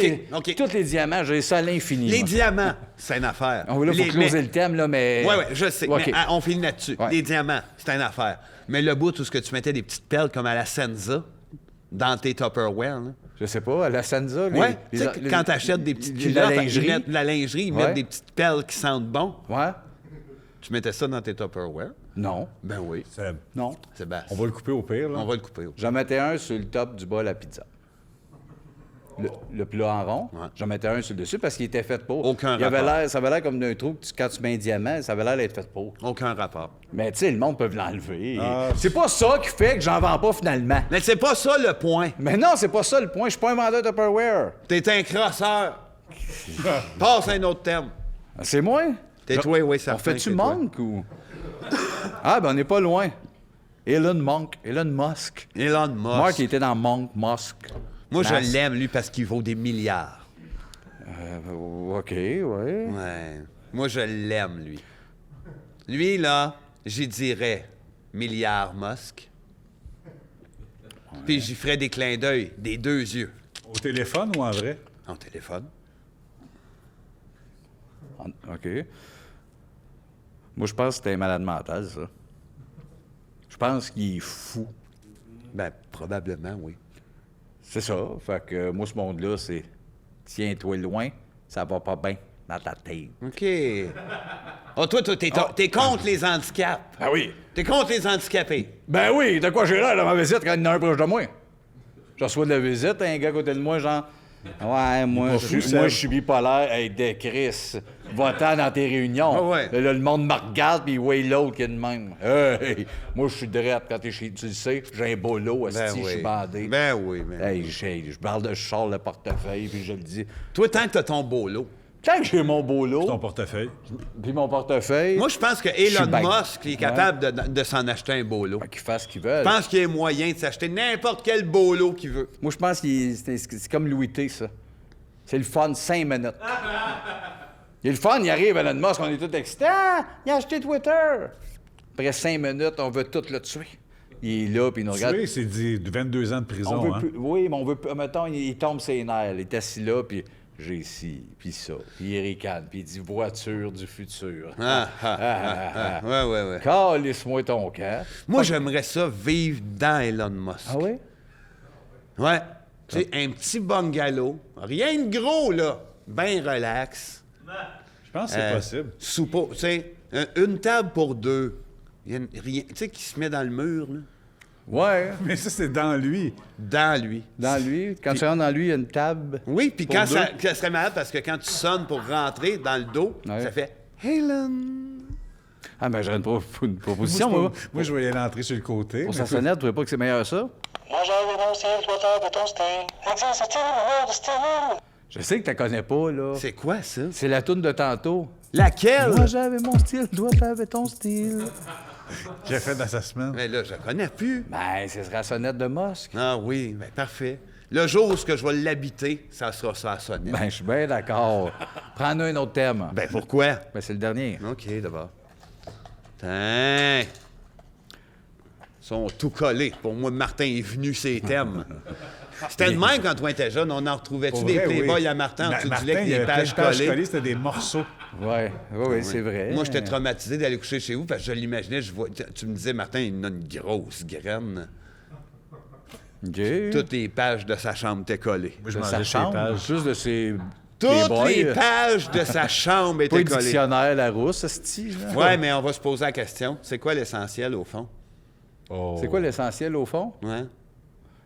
C: les diamants, j'ai ça à l'infini.
B: Les
C: moi.
B: diamants, c'est une affaire.
C: On va faut closer le thème, là, mais...
B: Oui, je sais.
C: OK.
B: Mais on finit là-dessus.
C: Ouais.
B: Les diamants, c'est une affaire. Mais le bout, tout ce que tu mettais des petites perles comme à la Senza dans tes Tupperware, là.
C: Je sais pas, à la Sansa...
B: Oui, tu sais, quand tu achètes des petites culottes, ils mettent de la lingerie, ils mettent des petites perles qui sentent bon.
C: Ouais?
B: Tu mettais ça dans tes Tupperware?
C: Non.
B: Ben oui.
C: Non.
B: Sébastien.
D: On va le couper au pire, là.
B: On va le couper.
C: J'en mettais un sur le top du bol à pizza. Le plat en rond, j'en mettais un sur le dessus parce qu'il était fait pour.
B: Aucun
C: Ça
B: rapport.
C: avait l'air comme d'un trou que quand tu mets un diamant, ça avait l'air d'être fait pour.
B: Aucun rapport.
C: Mais tu sais, le monde peut l'enlever.
D: Ah.
C: C'est pas ça qui fait que j'en vends pas finalement.
B: Mais c'est pas ça le point.
C: Mais non, c'est pas ça le point. Je suis pas un vendeur de Tupperware.
B: T'es un crosseur. Passe à un autre terme.
C: C'est moi?
B: T'es toi, oui, ça
C: On fait-tu manque ou. Ah, ben on n'est pas loin. Elon Musk.
B: Elon Musk.
C: Mark, il était dans Monk, Musk.
B: Moi, je
C: Musk.
B: l'aime, lui, parce qu'il vaut des milliards.
C: OK, ouais.
B: Ouais. Moi, je l'aime, lui. Lui, là, j'y dirais milliard Musk. Puis j'y ferais des clins d'œil, des deux yeux.
D: Au téléphone ou en vrai?
B: En téléphone.
C: OK. Moi, je pense que c'était un malade mental, ça. Je pense qu'il est fou.
B: Ben, probablement, oui.
C: C'est ça. Fait que moi, ce monde-là, c'est tiens-toi loin, ça va pas bien dans ta tête.
B: OK. Oh, toi, t'es contre les handicaps.
C: Ah oui.
B: T'es contre les handicapés.
C: Ben oui, de quoi j'ai l'air dans ma visite quand il y en a un proche de moi? Je reçois de la visite, un gars à côté de moi, genre. Ouais, moi, je suis bipolaire. Hey, de Chris, va-t'en dans tes réunions.
B: Ah ouais.
C: Là, le monde me regarde, puis il voit l'autre qui est de même. Hey, moi, je suis drette quand t'es chez... Tu le sais, j'ai un bolo,
B: Ben
C: je suis
B: oui.
C: bandé.
B: Ben oui, ben
C: Hey, je parle de... Je sors le portefeuille, puis je le dis.
B: Toi, tant que t'as ton beau lot.
C: Tant que j'ai mon bolo,
D: Ton portefeuille.
C: puis mon portefeuille...
B: Moi, je pense que
C: suis
B: Elon
C: bien.
B: Musk il est capable de s'en acheter un beau lot.
C: qu'ils fassent ce qu'ils veulent.
B: Je pense qu'il y a moyen de s'acheter n'importe quel beau lot qu'il veut.
C: Moi, je pense que c'est comme Louis T, ça. C'est le fun, 5 minutes. Il est le fun, il arrive à Elon Musk, on est tous excités. Ah, il a acheté Twitter. Après 5 minutes, on veut tout le tuer. Il est là, puis il nous regarde.
D: Tu sais, c'est dit 22 ans de prison,
C: On veut
D: hein?
C: plus- oui, mais on veut plus. Mettons, il tombe ses nerfs. Il est assis là, puis j'ai ci, puis ça. Puis il ricane, puis il dit voiture du futur.
B: Ouais.
C: Calisse-moi ton camp.
B: Moi, j'aimerais ça vivre dans Elon Musk.
C: Ah oui?
B: Ouais. Tu sais, un petit bungalow. Rien de gros, là. Ben relax.
D: Je pense que c'est possible.
B: Tu sais, une table pour deux. Il y a rien, tu sais, qui se met dans le mur, là.
C: Ouais.
D: Mais ça, c'est dans lui.
B: Dans lui.
C: Dans lui, quand tu rentres dans lui, il y a une table.
B: Oui, puis
C: Pour
B: quand
C: deux.
B: ça serait malade, parce que quand tu sonnes pour rentrer dans le dos,
C: Ouais.
B: ça fait Elon.
C: Ah, ben, j'aurais une proposition, moi.
D: Moi, je voyais l'entrée sur le côté.
C: Pour
D: mais
C: sa sonnette, tu trouvez pas que c'est meilleur ça?
E: Moi, j'avais mon style, toi, t'avais ton style. Exerce style, de style.
C: Je sais que tu la connais pas, là.
B: C'est quoi, ça?
C: C'est la toune de tantôt.
B: Laquelle?
C: Moi, j'avais mon style, toi, t'avais ton style.
D: j'ai fait dans sa semaine.
B: Mais là, je la connais plus.
C: Ben, ce sera la sonnette de Musk.
B: Ah oui, ben parfait. Le jour où ce que je vais l'habiter, ça sera ça à sonner.
C: Ben, je suis bien d'accord. Prends-nous un autre thème.
B: Ben pourquoi?
C: Ben, c'est le dernier.
B: OK, d'abord. Tiens. Ils sont tout collés. Pour moi, Martin est venu ses thèmes. C'était de même quand on était jeune. On en retrouvait-tu
D: Pour
B: des
D: vrai,
B: Playboys
D: oui.
B: à Martin? Tu
D: Martin,
B: disais que
D: il y
B: des
D: avait plein
B: pages
D: de pages
B: collées.
D: collées, c'était des morceaux.
C: Ouais, oui, c'est vrai.
B: Moi, j'étais traumatisé d'aller coucher chez vous parce que je l'imaginais. Tu me disais, Martin, il a une grosse graine.
C: OK.
B: Toutes les pages de sa chambre étaient collées.
D: Moi, je
C: De
D: m'en
C: sa
D: allais chez
C: chambre,
D: pages.
C: juste de ses...
B: Toutes
C: Playboy,
B: les pages de sa chambre
C: Pas
B: étaient
C: le
B: collées.
C: dictionnaire Larousse, esti, là.
B: Ouais, mais on va se poser la question. C'est quoi l'essentiel, au fond?
D: Oh.
C: C'est quoi l'essentiel, au fond?
B: Ouais.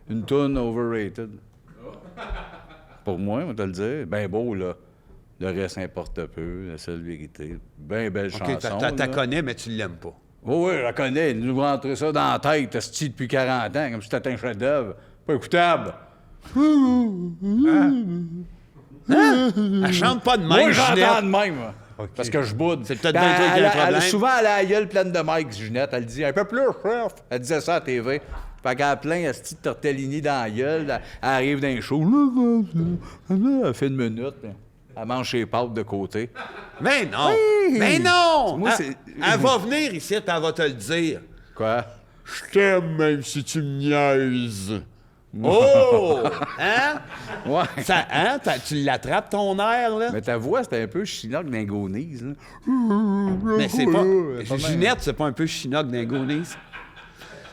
C: Une toune overrated. Pour moi, on va te le dire. Ben beau, là. Le reste importe peu, la seule vérité. Ben belle
B: OK,
C: chanson.
B: t'as
C: là.
B: connais, mais tu l'aimes pas.
C: Oh oui, je la connais. Il nous rentrer ça dans la tête, esti, depuis 40 ans, comme si c'était un chef-d'œuvre. Pas écoutable.
B: Elle chante pas de même,
C: Moi, j'entends
B: Ginette.
C: de même. Parce que je boude.
B: C'est peut-être bien toi qui as un problème.
C: Souvent, elle a la gueule pleine de mic, Ginette. Elle dit un peu plus, chef. Elle disait ça à la TV. Fait qu'elle a plein de petite tortellini dans la gueule. Elle arrive dans un show. Elle fait une minute. Elle mange ses pâtes de côté.
B: Mais non!
C: Oui!
B: Mais non!
C: Moi,
B: Elle va venir ici, elle va te le dire.
C: Quoi?
B: Je t'aime même si tu me niaises. Oh! Hein?
C: Ouais.
B: Ça, hein? Tu l'attrapes, ton air, là?
C: Mais ta voix, c'était un peu chinois d'ingonise.
B: Mais c'est pas... Ginette, c'est pas un peu Chinook d'Ingonise?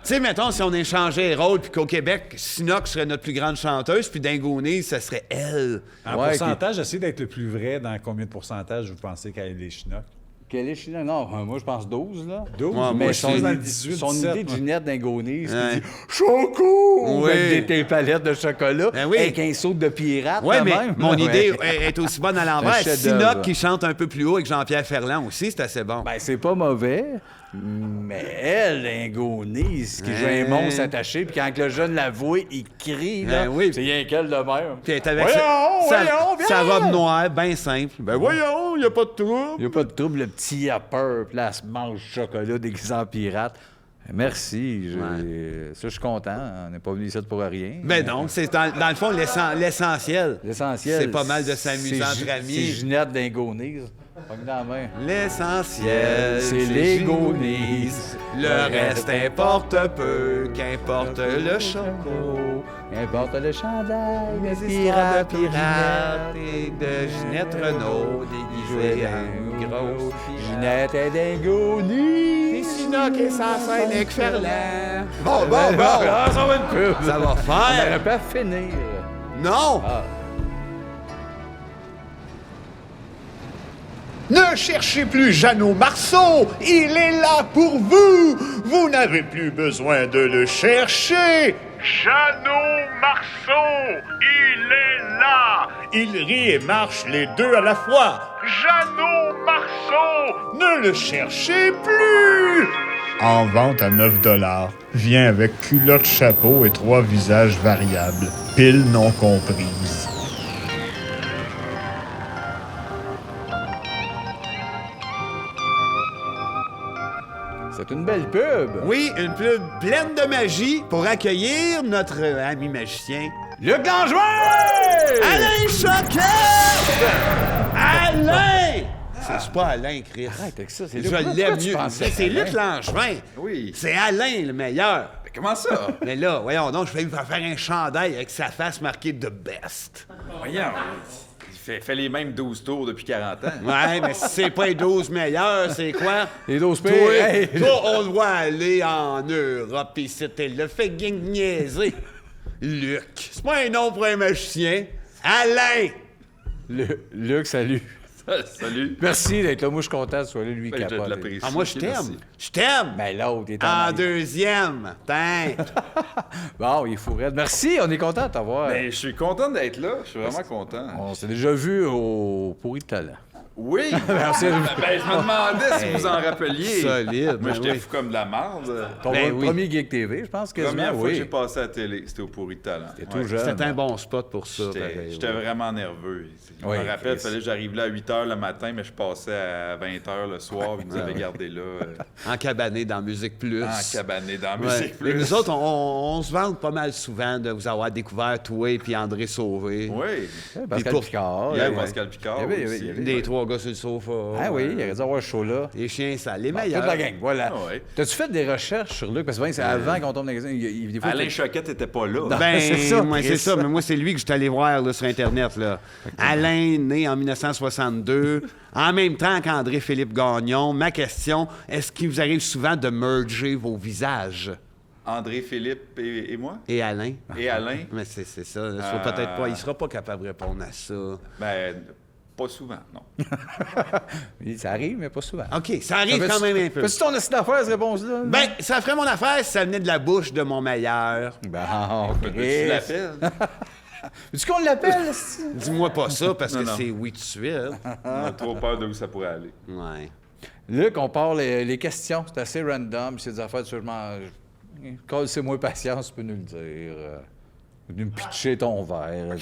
B: Tu sais, mettons, si on échangeait les rôles, puis qu'au Québec, Sinoc serait notre plus grande chanteuse, puis Dingonise, ça serait elle.
D: En
C: Ouais,
D: pourcentage, essayez d'être le plus vrai. Dans combien de pourcentage vous pensez qu'elle est les Chinook?
C: Quel est chinois? Non, moi, je pense 12, là.
D: 12?
B: Ouais,
C: Mais
B: moi,
C: son,
B: je
D: dans le
C: idée-
D: 18,
C: son
D: 17,
C: idée de
D: moi.
C: Ginette d'Ingonise,
B: Ouais.
C: qui dit « Choco!
B: Oui.
C: Avec des palettes de chocolat,
B: Ben oui.
C: avec un saut de pirate,
B: Ouais,
C: quand
B: mais
C: même.
B: mon
C: Ouais.
B: idée est aussi bonne à l'envers.
C: Un chef-d'œuvre.
B: Sinoc qui chante un peu plus haut avec Jean-Pierre Ferland aussi, c'est assez bon.
C: Ben, c'est pas mauvais, mais elle, Ingonise, qui joue un monstre attaché, puis quand le jeune la voit, il crie, là.
B: Ben oui.
C: C'est rien qu'elle de même.
B: Puis elle est avec
C: Voyons,
B: sa
C: viens!
B: sa robe noire, bien simple. Ben voyons, il a pas de trouble.
C: Il n'y a pas de trouble, le petit a peur, puis là, elle se mange du chocolat déguisé en pirate. Merci, ça, je suis content. On n'est pas venu ici pour rien.
B: Ben non, c'est dans le fond l'essentiel.
C: L'essentiel.
B: C'est pas mal de s'amuser entre amis.
C: C'est Ginette d'Ingonise. Pogne dans la main.
B: L'essentiel,
C: C'est l'Égonise.
B: Le reste importe peu, qu'importe le choco.
C: Importe le chandail,
B: Les
C: le
B: histoires
C: pirate,
B: de pirates et de Ginette Renault déguisée en grosse
C: Ginette et d'Ingonise.
B: Et Sinoc et sa scène avec Ferland.
C: Bon, ça va une pub.
B: Ça va
C: On
B: faire.
C: n'aurait pas à finir.
B: Non!
F: Ne cherchez plus Jeannot Marceau, il est là pour vous. Vous n'avez plus besoin de le chercher. Jeannot Marceau, il est là. Il rit et marche les deux à la fois. Jeannot Marceau, ne le cherchez plus. En vente à 9 $. Vient avec culotte, chapeau et 3 visages variables. Pile non comprise.
C: C'est une belle pub.
B: Oui, une pub pleine de magie pour accueillir notre ami magicien.
C: Luc Langevin!
B: Alain Choquette! Alain! C'est pas Alain, Chris.
C: Arrête avec ça, c'est
B: Je
C: Luc. Pourquoi
B: l'aime
C: tu
B: mieux.
C: pensais à
B: C'est
C: Alain?
B: Luc Langevin.
G: Oui.
B: C'est Alain le meilleur.
G: Mais comment ça?
B: Mais là, voyons donc, je vais lui faire un chandail avec sa face marquée The Best.
G: Voyons. Il fait les mêmes 12 tours depuis 40 ans.
B: Ouais, mais si c'est pas les 12 meilleurs, c'est quoi?
C: Les 12
B: Toi,
C: pires. Hey.
B: toi, on doit aller en Europe et c'était le fait gang niaiser. Luc. C'est pas un nom pour un magicien. Alain!
C: Luc, salut.
G: Salut.
C: Merci d'être là. Moi, je suis content de soit là, lui,
G: Ben, je
C: capote.
G: l'apprécie.
B: Ah, moi, je t'aime.
G: Merci.
B: Je t'aime.
C: Ben, l'autre, il est
B: En
C: en
B: deuxième. Tain.
C: Bon, il est fou raide. Merci, on est content de t'avoir.
G: Ben, je suis content d'être là. Je suis vraiment content.
C: On s'est déjà vu au Pourri de talent.
G: Oui!
C: on s'est-
G: je me demandais si vous en rappeliez.
B: Solide,
G: Moi,
B: ben
G: j'étais
B: oui.
G: fou comme de la merde.
C: Ton
B: Ben oui.
C: premier Geek TV, je pense que
G: Première fois
C: oui.
G: que j'ai passé à la télé, c'était au Pourri de talent.
C: T'es tout jeune.
B: C'était un bon spot pour ça.
G: J'étais
B: pareil,
G: j'étais
B: ouais.
G: vraiment nerveux. Je
C: Oui,
G: me rappelle, il
C: Chris.
G: fallait que j'arrive là à 8 h le matin, mais je passais à 20 h le soir. Ils nous avaient gardé là,
B: En cabané dans Musique Plus.
G: en cabané dans
B: Ouais.
G: Musique
B: Mais
G: Plus.
B: nous autres, on se vante pas mal souvent de vous avoir découvert, toi et puis André Sauvé.
G: Oui.
C: Pascal
B: pour-
C: Picard.
G: Il y a
C: ouais.
G: Pascal Picard
C: Il y avait-
G: aussi.
C: il y avait-
B: Des trois gars sur le sofa.
C: Ah oui, il aurait dû avoir ce show-là.
B: Les chiens sales, les
C: Bon,
B: meilleurs.
C: toute la gang, voilà.
G: Ah ouais.
C: T'as-tu fait des recherches sur Luc? Parce que ben, c'est avant qu'on tombe dans les magasin. Des fois,
G: Alain
C: t'as-
G: Choquette était pas là.
B: Ben,
C: C'est ça,
B: moi,
C: Chris.
B: c'est ça. Mais moi, c'est lui que je suis allé voir là, sur Internet. Là. Alain, né en 1962, en même temps qu'André-Philippe Gagnon. Ma question, est-ce qu'il vous arrive souvent de merger vos visages?
G: André, Philippe et moi.
B: Et Alain?
G: Et Alain.
B: Mais c'est ça. Peut-être pas. Il sera pas capable de répondre à ça.
G: Ben, pas souvent, non.
C: Ça arrive, mais pas souvent.
B: OK, ça arrive quand même un peu.
C: Fais-tu ton acide d'affaires, cette réponse-là?
B: Ben, ça ferait mon affaire si ça venait de la bouche de mon meilleur.
C: Bon,
G: Tu
C: Chris.
G: l'appelles?
C: Veux-tu qu'on l'appelle? esti?
B: Dis-moi pas ça parce que
G: Non, non.
B: c'est oui tout de suite.
G: On a trop peur de où ça pourrait aller.
B: Ouais.
C: Luc, on part les questions. C'est assez random. C'est des affaires, tu sais, je m'en... Quand c'est moins patience, tu peux nous le dire. Nous me pitcher ton verre.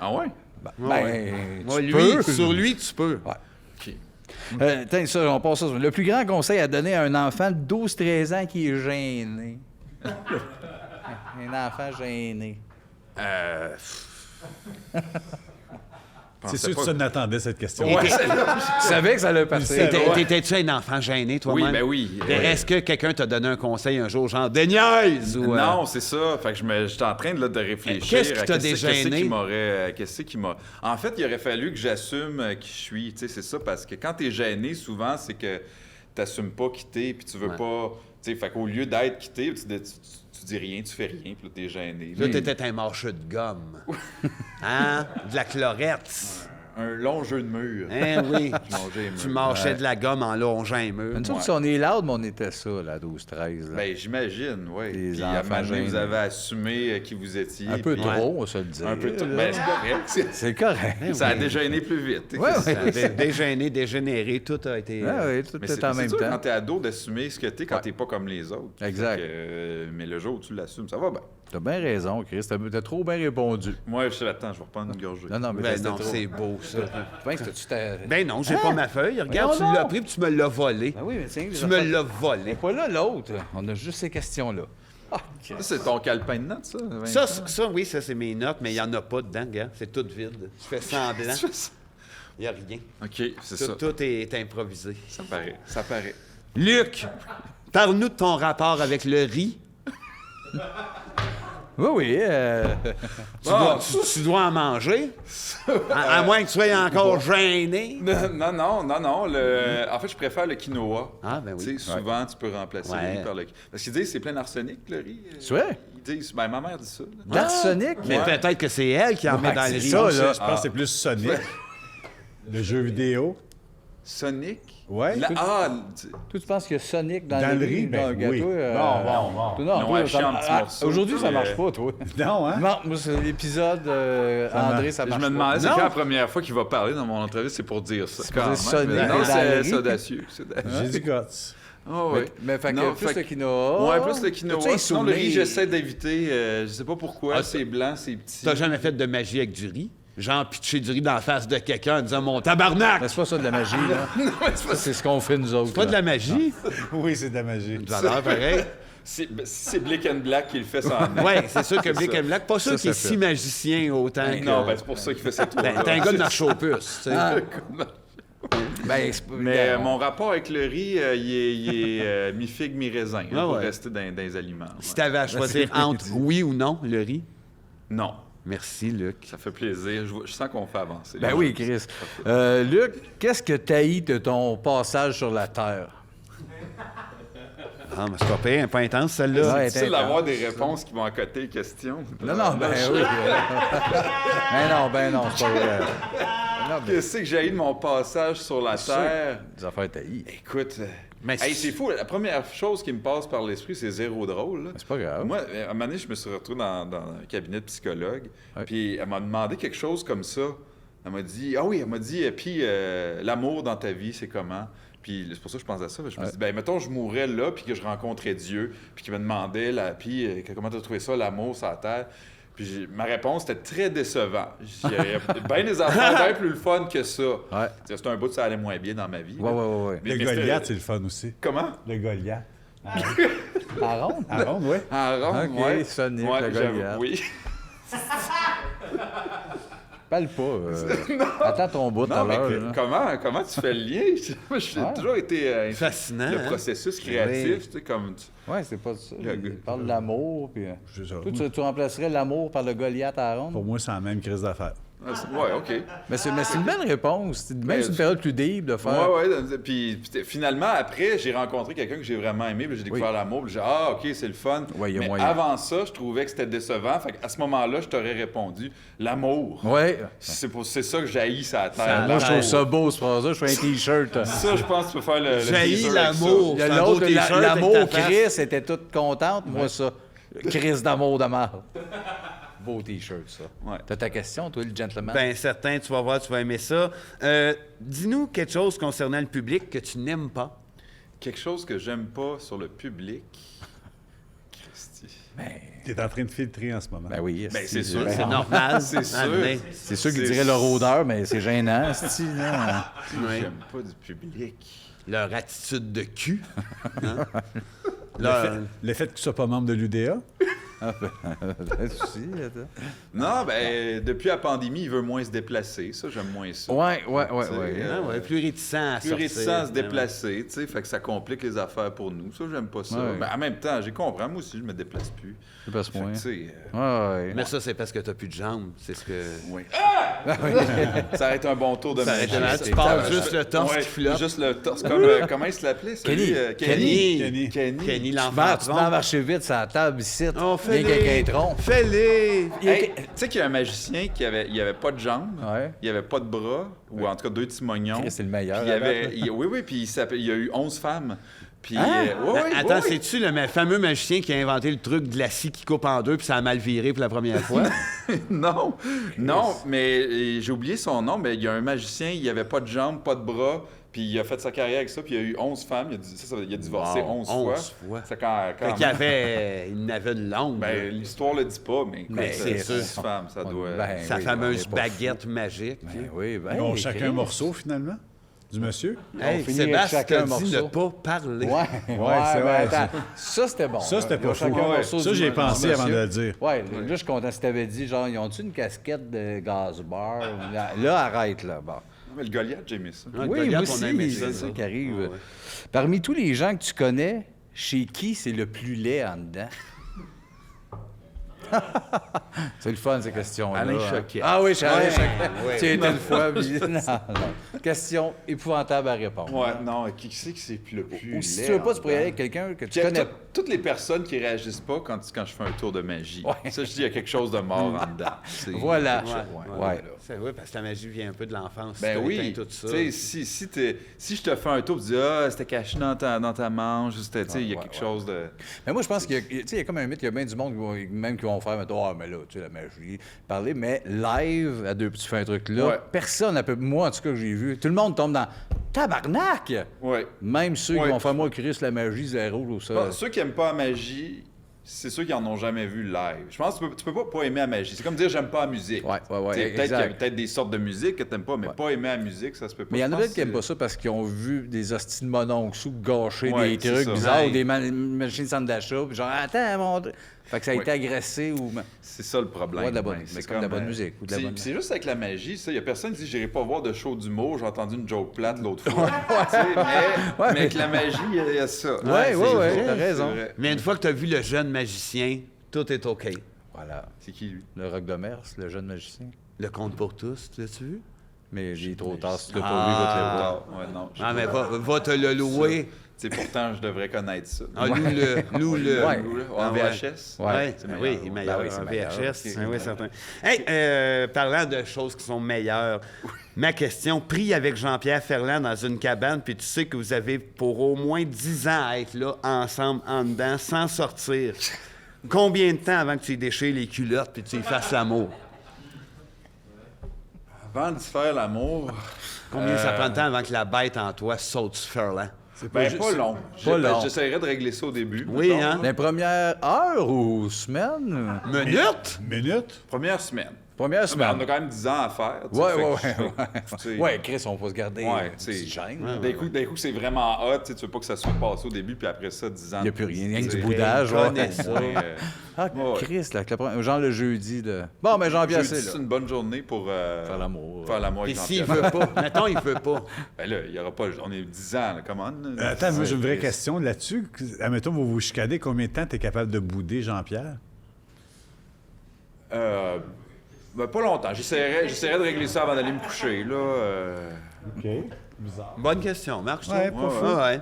G: Ah ouais?
C: Ben,
B: Ouais.
C: tu
B: Ouais, lui,
C: peux.
B: sur lui, tu peux.
C: Ouais.
G: OK.
C: Tiens, ça, on passe ça. Le plus grand conseil à donner à un enfant de 12-13 ans qui est gêné. Un enfant gêné.
D: C'est sûr que tu n'attendais cette question.
G: Ouais,
C: Tu savais que ça allait passer.
B: T'étais-tu un enfant gêné, toi-même?
G: Oui, ben oui.
B: Est-ce que quelqu'un t'a donné un conseil un jour, genre, déniaise? Ou,
G: Non, c'est ça. Fait que j'étais en train de réfléchir.
B: Qu'est-ce qui
G: à
B: t'a
G: qu'est-ce
B: dégêné?
G: Qu'est-ce qui m'a. En fait, il aurait fallu que j'assume qui je suis. Tu sais, c'est ça, parce que quand t'es gêné, souvent, c'est que t'assumes pas quitter, puis tu veux pas. Tu sais, fait qu'au lieu d'être quitté, tu dis rien, tu fais rien, puis là, t'es gêné.
B: Là, t'étais un marcheur de gomme. Hein? De la chlorette.
G: Un long jeu de mur.
B: Hein, oui.
G: Longeais un
B: Tu
G: mur.
B: marchais de la gomme en longeant un mur.
C: Nous autres, si on est loud, mais on était ça, là, 12-13. là.
G: Ben, j'imagine, oui.
C: Les
G: Puis à un
C: enfants
G: moment donné,
C: gênés.
G: vous avez assumé qui vous étiez.
C: Un peu
G: puis-
C: trop, on va se le dire.
G: Un peu trop.
C: là.
G: Ben, c'est correct.
C: C'est correct.
G: Ça a dégêné plus vite.
C: Ouais,
B: Ça a dégéné, dégénéré, tout a été...
C: Ah oui, tout
G: Mais
C: est en même
G: dur
C: temps.
G: quand t'es ado d'assumer ce que t'es quand
C: Ouais.
G: t'es pas comme les autres.
C: Exact.
G: Fait que, mais le jour où tu l'assumes, ça va bien.
C: T'as bien raison, Chris. T'as trop bien répondu.
G: Moi, je suis là-dedans, je vais reprendre une gorgée.
C: Non, mais
B: Ben
C: c'était
B: non,
C: trop.
B: c'est beau, ça.
C: Ben, tu t'es...
B: Ben non, j'ai pas ma feuille. Regarde,
C: Voyons
B: tu l'as
C: donc.
B: pris puis tu me l'as volé.
C: Ben oui, mais tiens,
B: Tu me l'as volé.
C: pas là, l'autre. On a juste ces questions-là. Ah, Chris.
G: Ça, c'est ton calepin de notes, ça? Vincent?
B: Ça, oui, ça, c'est mes notes, mais il n'y en a pas dedans, gars. C'est tout vide. Tu fais semblant. Il n'y a rien.
G: OK, c'est ça.
B: Tout est improvisé.
G: Ça paraît. Ça paraît.
B: Luc, parle-nous de ton rapport avec le riz.
C: Oui, oui.
B: Tu dois en manger. À moins que tu sois encore gêné.
G: Non. En fait, je préfère le quinoa.
B: Ah, ben oui.
G: Tu sais, souvent, tu peux remplacer le
B: Ouais.
G: riz par le... Parce qu'ils disent que c'est plein d'arsenic, le riz.
C: C'est vrai?
G: Ils disent... Ben, ma mère dit ça. là.
C: D'arsenic?
B: Mais peut-être que c'est elle qui en met dans le
C: c'est
B: riz.
C: ça, là.
D: Je pense que c'est plus Sonic. Le jeu vidéo.
G: Sonic?
D: Ouais.
C: Toi, tu penses qu'il y a Sonic dans,
D: Dans le riz?
C: dans
D: Ben oui.
C: toi,
D: Bon.
C: Non,
G: Non,
C: toi,
G: ouais,
C: ça-
G: chiant, petit morceau,
C: aujourd'hui, ça
G: puis,
C: marche pas, toi.
D: Non, hein?
C: Non, moi, c'est l'épisode André, ça
G: Je
C: marche
G: me
C: pas.
G: demandais, c'est
B: Non.
G: quand la première fois qu'il va parler dans mon entrevue, c'est pour dire ça.
C: pour
G: quand
C: dire Sonic
G: même.
C: est
G: Non,
C: dans
G: c'est
C: le riz.
G: audacieux.
D: J'ai du guts.
G: Ah oui.
C: Mais fait que
G: Non,
C: plus
G: fait
C: le
G: que-
C: quinoa.
G: Ouais, plus le quinoa.
C: As-tu un
G: Sinon, le riz,
C: souvenir?
G: j'essaie d'éviter. Je sais pas pourquoi.
B: Ah,
G: c'est blanc, c'est petit.
B: T'as jamais fait de magie avec du riz? Genre pitcher du riz dans la face de quelqu'un en disant « Mon tabarnak!
C: Mais c'est pas ça de la magie, là. Ça, c'est ce qu'on fait, nous autres. »
B: Pas de la magie?
D: Oui, c'est de la magie.
B: Ça a l'air pareil.
G: C'est Blick and Black qui le fait sans nez.
B: Oui, c'est sûr que Blick
G: ça.
B: and Black, pas sûr
C: Ça,
B: qu'il est
C: ça
B: si
C: fait.
B: magicien autant que...
G: Non, ben c'est pour ça qu'il fait cette tour-là.
B: T'es un gars de narchopus, tu sais.
C: Ben, c'est pas...
G: Mais mon rapport avec le riz, il est mi-figue, mi-raisin.
B: Ah
G: pour
B: ouais.
G: rester dans les aliments.
B: Si
G: ouais.
B: t'avais à choisir entre oui ou non, le riz.
G: Non.
B: Merci, Luc.
G: Ça fait plaisir. Je sens qu'on fait avancer.
C: Ben oui, Chris. Luc, qu'est-ce que t'haïs de ton passage sur la Terre?
B: Ah, mais c'est pas pire, pas intense, celle-là.
C: Ouais.
G: C'est difficile d'avoir des réponses qui vont à côté des questions.
C: Non, ben oui. Ben non, c'est pas vrai. Non, mais
G: Qu'est-ce que j'ai eu de mon passage sur la Terre?
C: des affaires t'haïs.
G: Écoute,
B: Mais
G: hey, c'est fou. La première chose qui me passe par l'esprit, c'est zéro drôle. là.
C: C'est pas grave.
G: Moi, à un moment donné, je me suis retrouvé dans un cabinet de psychologue.
C: Ouais.
G: Puis elle m'a demandé quelque chose comme ça. Elle m'a dit, puis l'amour dans ta vie, c'est comment? Puis c'est pour ça que je pense à ça. Je me suis dit, ben mettons, je mourrais là, puis que je rencontrais Dieu, puis qu'il me demandait, comment tu as trouvé ça, l'amour sur la terre? Puis ma réponse était très décevant. Il y a bien des affaires bien plus le fun que ça.
C: Ouais.
G: C'était un bout de ça allait moins bien dans ma vie.
C: Ouais.
G: Mais
D: Le
G: c'était-
D: Goliath, c'est le fun aussi.
G: Comment?
D: Le Goliath.
C: Aaron?
D: Aaron, oui.
G: En rond,
C: Ok,
G: ouais.
C: Sonic,
G: Ouais,
C: le
G: j'avoue,
C: Goliath.
G: oui.
C: Parle pas. Attends ton bout tout à
G: Non, mais
C: l'heure. là.
G: comment tu fais le lien? Moi, j'ai
C: Ouais.
G: toujours été
B: Fascinant,
G: le
B: hein?
G: processus
B: Oui.
G: créatif, tu sais, comme...
C: Ouais, c'est pas ça.
G: Le
C: Il
G: gars.
C: parle de l'amour. Puis...
D: C'est ça.
C: Toi, tu remplacerais l'amour par le Goliath à Aaron?
D: Pour moi, c'est la même crise d'affaires.
G: Ouais, OK.
C: Mais c'est une belle réponse. Même
G: Mais-
C: c'est une période plus deep de faire.
G: Ouais. Puis finalement, après, j'ai rencontré quelqu'un que j'ai vraiment aimé, puis j'ai découvert l'amour, puis j'ai dit, ah, OK, c'est le fun.
C: Ouais, y a
G: Mais
C: moyen.
G: avant ça, je trouvais que c'était décevant. Fait qu'à ce moment-là, je t'aurais répondu, l'amour.
C: Ouais.
G: C'est ça que j'haïs sur la terre.
C: Moi, je trouve
G: l'amour.
C: ça beau, ce phrase-là. Je fais un T-shirt.
G: Ça, je pense que tu peux faire le
B: J'haïs
G: teaser avec ça.
B: l'amour.
C: Il y a
B: C'est un beau
C: l'autre,
B: t-shirt avec
C: l'amour,
B: ta face.
C: Chris était toute contente. Moi, ça. Chris d'amour de marde. Beau T-shirt, ça.
G: Ouais.
C: T'as ta question, toi, le gentleman?
B: Ben certain, tu vas voir, tu vas aimer ça. Dis-nous quelque chose concernant le public que tu n'aimes pas.
G: Quelque chose que j'aime pas sur le public. Christy.
D: Tu es en train de filtrer en ce moment.
C: Ben oui.
G: Ben, c'est sûr.
B: C'est normal.
G: C'est sûr.
B: Amenez.
C: C'est sûr qu'il
G: C'est-
C: dirait le rôdeur, mais c'est gênant, c'ti, là.
B: Oui.
G: J'aime pas du public.
B: Leur attitude de cul. Hein?
D: Le
B: Leur-
D: fait que tu sois pas membre de l'UDA?
C: Si, attends.
G: Non, ben, depuis la pandémie, il veut moins se déplacer. Ça, j'aime moins ça.
C: Ouais.
B: Ah ouais, plus réticent à
G: Plus
B: sortir.
G: réticent à se déplacer, tu sais, fait que ça complique les affaires pour nous. Ça, j'aime pas ça.
C: Ouais.
G: Mais en même temps, j'ai compris. Moi aussi, je me déplace plus.
C: Je passe
G: Fait
C: moins.
G: que, tu sais,
C: Ouais.
B: Mais ça, c'est parce que t'as plus de jambes. C'est ce que...
G: oui. Ça va être un bon tour de
B: Ça va
G: magie.
B: être malade.
G: C'est-
B: Tu passes
G: ça-
B: juste le torse
G: ouais,
B: qui flotte.
G: Juste le torse. Comme, comment il se l'appelait, celui?
B: Kenny.
G: Kenny.
B: Kenny,
C: Tu
B: l'enfant.
C: vas marcher vite sur la table ici.
B: On fait
C: Bien qu'avec un tronc.
B: Fais-les!
G: Hey, tu sais qu'il y a un magicien qui avait pas de jambes,
C: Ouais.
G: il avait pas de bras, ou en tout cas 2 petits mognons.
C: Chris, c'est le meilleur,
G: Puis il y
C: à
G: avait,
C: date,
G: oui, puis il y a eu 11 femmes. Puis,
B: Attends, c'est-tu le fameux magicien qui a inventé le truc de la scie qui coupe en deux puis ça a mal viré pour la première fois?
G: Non, mais j'ai oublié son nom, mais il y a un magicien, il avait pas de jambes, pas de bras, puis il a fait sa carrière avec ça, puis il y a eu 11 femmes, il a divorcé
B: Wow,
G: 11 fois. C'est
B: Fait qu'il il avait une longue.
G: Ben, l'histoire le dit pas, mais écoute,
B: c'est sûr.
G: 11 femmes, ça doit...
C: Ben,
B: sa
C: oui,
B: fameuse
C: on est pas
B: baguette magique.
C: Ben oui, ben.
D: Ils ont
C: hey,
D: chacun
C: Chris.
D: un morceau, finalement, du monsieur.
B: Hey,
C: finit
B: Sébastien
C: chacun
B: t'a
C: un
B: dit de
C: morceau.
B: pas parler.
C: Ouais,
D: c'est
C: mais
D: vrai,
C: attends, ça c'était bon.
D: Ça, c'était
C: Ils ont
D: pas
C: chacun
D: fou.
C: un
D: Ouais.
C: morceau
D: Ça,
C: du-
D: j'ai
C: du
D: pensé avant de
C: monsieur.
D: le dire.
C: Ouais, là, je suis content si t'avais dit, genre, ils ont-tu une casquette de gaz bar? Là, arrête, là. Bon.
G: Mais le Goliath, j'ai aimé ça.
B: Ouais,
C: Oui,
B: Goliath,
C: moi
B: on a aimé
C: aussi,
B: ça,
C: c'est ça
B: ça.
C: qui arrive.
B: Ouais.
C: Parmi tous les gens que tu connais, chez qui c'est le plus laid en dedans? C'est le fun, ces questions-là.
B: Alain
C: hein.
B: Choquet.
C: Ah oui, c'est Alain
B: Ouais,
C: Choquet.
B: ouais.
C: Tu y étais une fois. Puis... non. Question épouvantable à répondre.
G: Ouais, non, qui c'est que c'est le plus
C: Ou si
G: laid
C: tu veux pas,
G: en
C: tu pourrais y aller
G: dedans?
C: avec quelqu'un que tu
G: Puis il y a
C: connais.
G: toutes les personnes qui réagissent pas quand je fais un tour de magie.
C: Ouais.
G: Ça, je dis, il y a quelque chose de mort en dedans. C'est-
C: Voilà.
B: Ouais. C'est vrai, parce que la magie vient un peu de l'enfance.
G: Ben
B: T'as
G: oui,
B: éteint tout ça.
G: tu sais, si je te fais un tour, tu dis, c'était caché dans ta manche, c'était, tu sais, il y a quelque chose de...
C: Mais moi, je pense qu'il y a, tu sais, il y a comme un mythe, il y a bien du monde même qui vont faire, mettons, mais là, tu sais, la magie, parler, mais live, à deux, tu fais un truc là,
G: Ouais.
C: personne, moi, en tout cas, que j'ai vu, tout le monde tombe dans tabarnak!
G: Ouais.
C: Même ceux qui
G: Ouais.
C: vont faire, moi, Chris, la magie, zéro, ou ça.
G: Bon, ceux qui aiment pas la magie, c'est ceux qui en ont jamais vu live. Je pense que tu peux pas aimer la magie. C'est comme dire j'aime pas la musique.
C: Ouais,
G: T'sais, peut-être qu'il y a
C: exact.
G: peut-être des sortes de musique que t'aimes pas, mais pas aimer la musique, ça se peut pas.
C: Mais il y en
G: Je
C: a
G: pense
C: peut-être qui
G: que
C: n'aiment pas ça parce qu'ils ont vu des hosties de mononcles sous gâcher
G: Ouais,
C: des
G: c'est
C: trucs
G: ça.
C: bizarres
G: Ouais.
C: ou des machines de centre d'achat, puis genre, attends, mon... Fait que ça a
G: Ouais.
C: été agressé ou...
G: c'est ça le problème.
C: Ouais, de la bonne-
G: Ouais,
C: mais c'est comme de la bonne musique ou de la bonne-
G: C'est juste avec la magie, ça. Il y a personne qui dit j'irai pas voir de show d'humour, j'ai entendu une joke plate l'autre fois. Tu sais, mais avec la magie, il y a ça.
C: Ouais,
B: c'est
C: ouais,
B: vrai,
C: t'as raison.
G: C'est vrai.
B: Mais une fois que tu as vu le jeune magicien, tout est OK.
C: Voilà.
G: C'est qui lui?
C: Le Roc de Mers, le jeune magicien.
B: Le compte pour tous, l'as-tu vu?
C: Mais il est trop tard. Si tu l'as pas
B: Ah.
C: vu, va te le voir.
G: Ah, ouais, non.
B: Ah, mais va te le louer.
G: Tu sais, pourtant, je devrais connaître ça.
B: Ah, loue-le.
C: Ouais.
G: En
B: Ah, ouais.
G: VHS?
C: Ouais.
B: C'est oui, il est meilleur.
C: Ben oui, c'est
B: en
C: meilleur.
B: VHS.
C: Ok.
B: Ah oui, certain. Hey, parlant de choses qui sont meilleures, ma question, pris avec Jean-Pierre Ferland dans une cabane, puis tu sais que vous avez pour au moins 10 ans à être là, ensemble, en dedans, sans sortir. Combien de temps avant que tu y déchires les culottes puis tu y fasses l'amour?
G: Avant de se faire l'amour,
B: Combien ça prend de temps avant que la bête en toi saute sur Ferland?
G: ben pas long.
C: Pas long.
G: J'essaierai de régler ça au début.
B: Oui,
G: mettons.
B: hein?
C: Les premières heures ou semaines?
B: Minute?
D: Minute?
G: Première semaine.
C: Première
G: Mais
C: semaine.
G: on a quand même 10 ans à faire. tu sais,
C: Ouais,
G: fait
C: ouais,
G: que je-
C: ouais.
G: tu sais,
C: Ouais, Chris, on va se garder
G: Ouais,
C: une
G: tu sais,
C: petite gêne.
G: D'un coup, c'est vraiment hot. Tu sais, tu veux pas que ça soit passé au début, puis après ça, 10 ans.
C: Il n'y a plus rien, rien que
G: tu sais,
C: du boudage. ouais.
B: connais ça.
G: ouais,
C: Ah,
G: Ouais.
C: Chris, là, genre le jeudi de... Bon, ben Jean-Pierre,
G: jeudi,
C: c'est
G: c'est
C: là.
G: une bonne journée pour
C: Faire l'amour.
G: Faire l'amour
B: Et
G: avec
B: s'il
G: Jean-Pierre.
B: veut pas? Mettons, il veut pas.
G: Ben là, il y aura pas. On est 10 ans, là, comment?
D: Attends, moi, j'ai une vraie question là-dessus. Admettons, vous vous chicanez. Combien de temps tu es capable de bouder, Jean-Pierre?
G: Ben, pas longtemps. J'essaierai de régler ça avant d'aller me coucher, là.
D: OK. Bizarre.
B: Bonne question, Marc, je
D: Ouais,
B: trouve.
D: pas fou.
B: Ouais.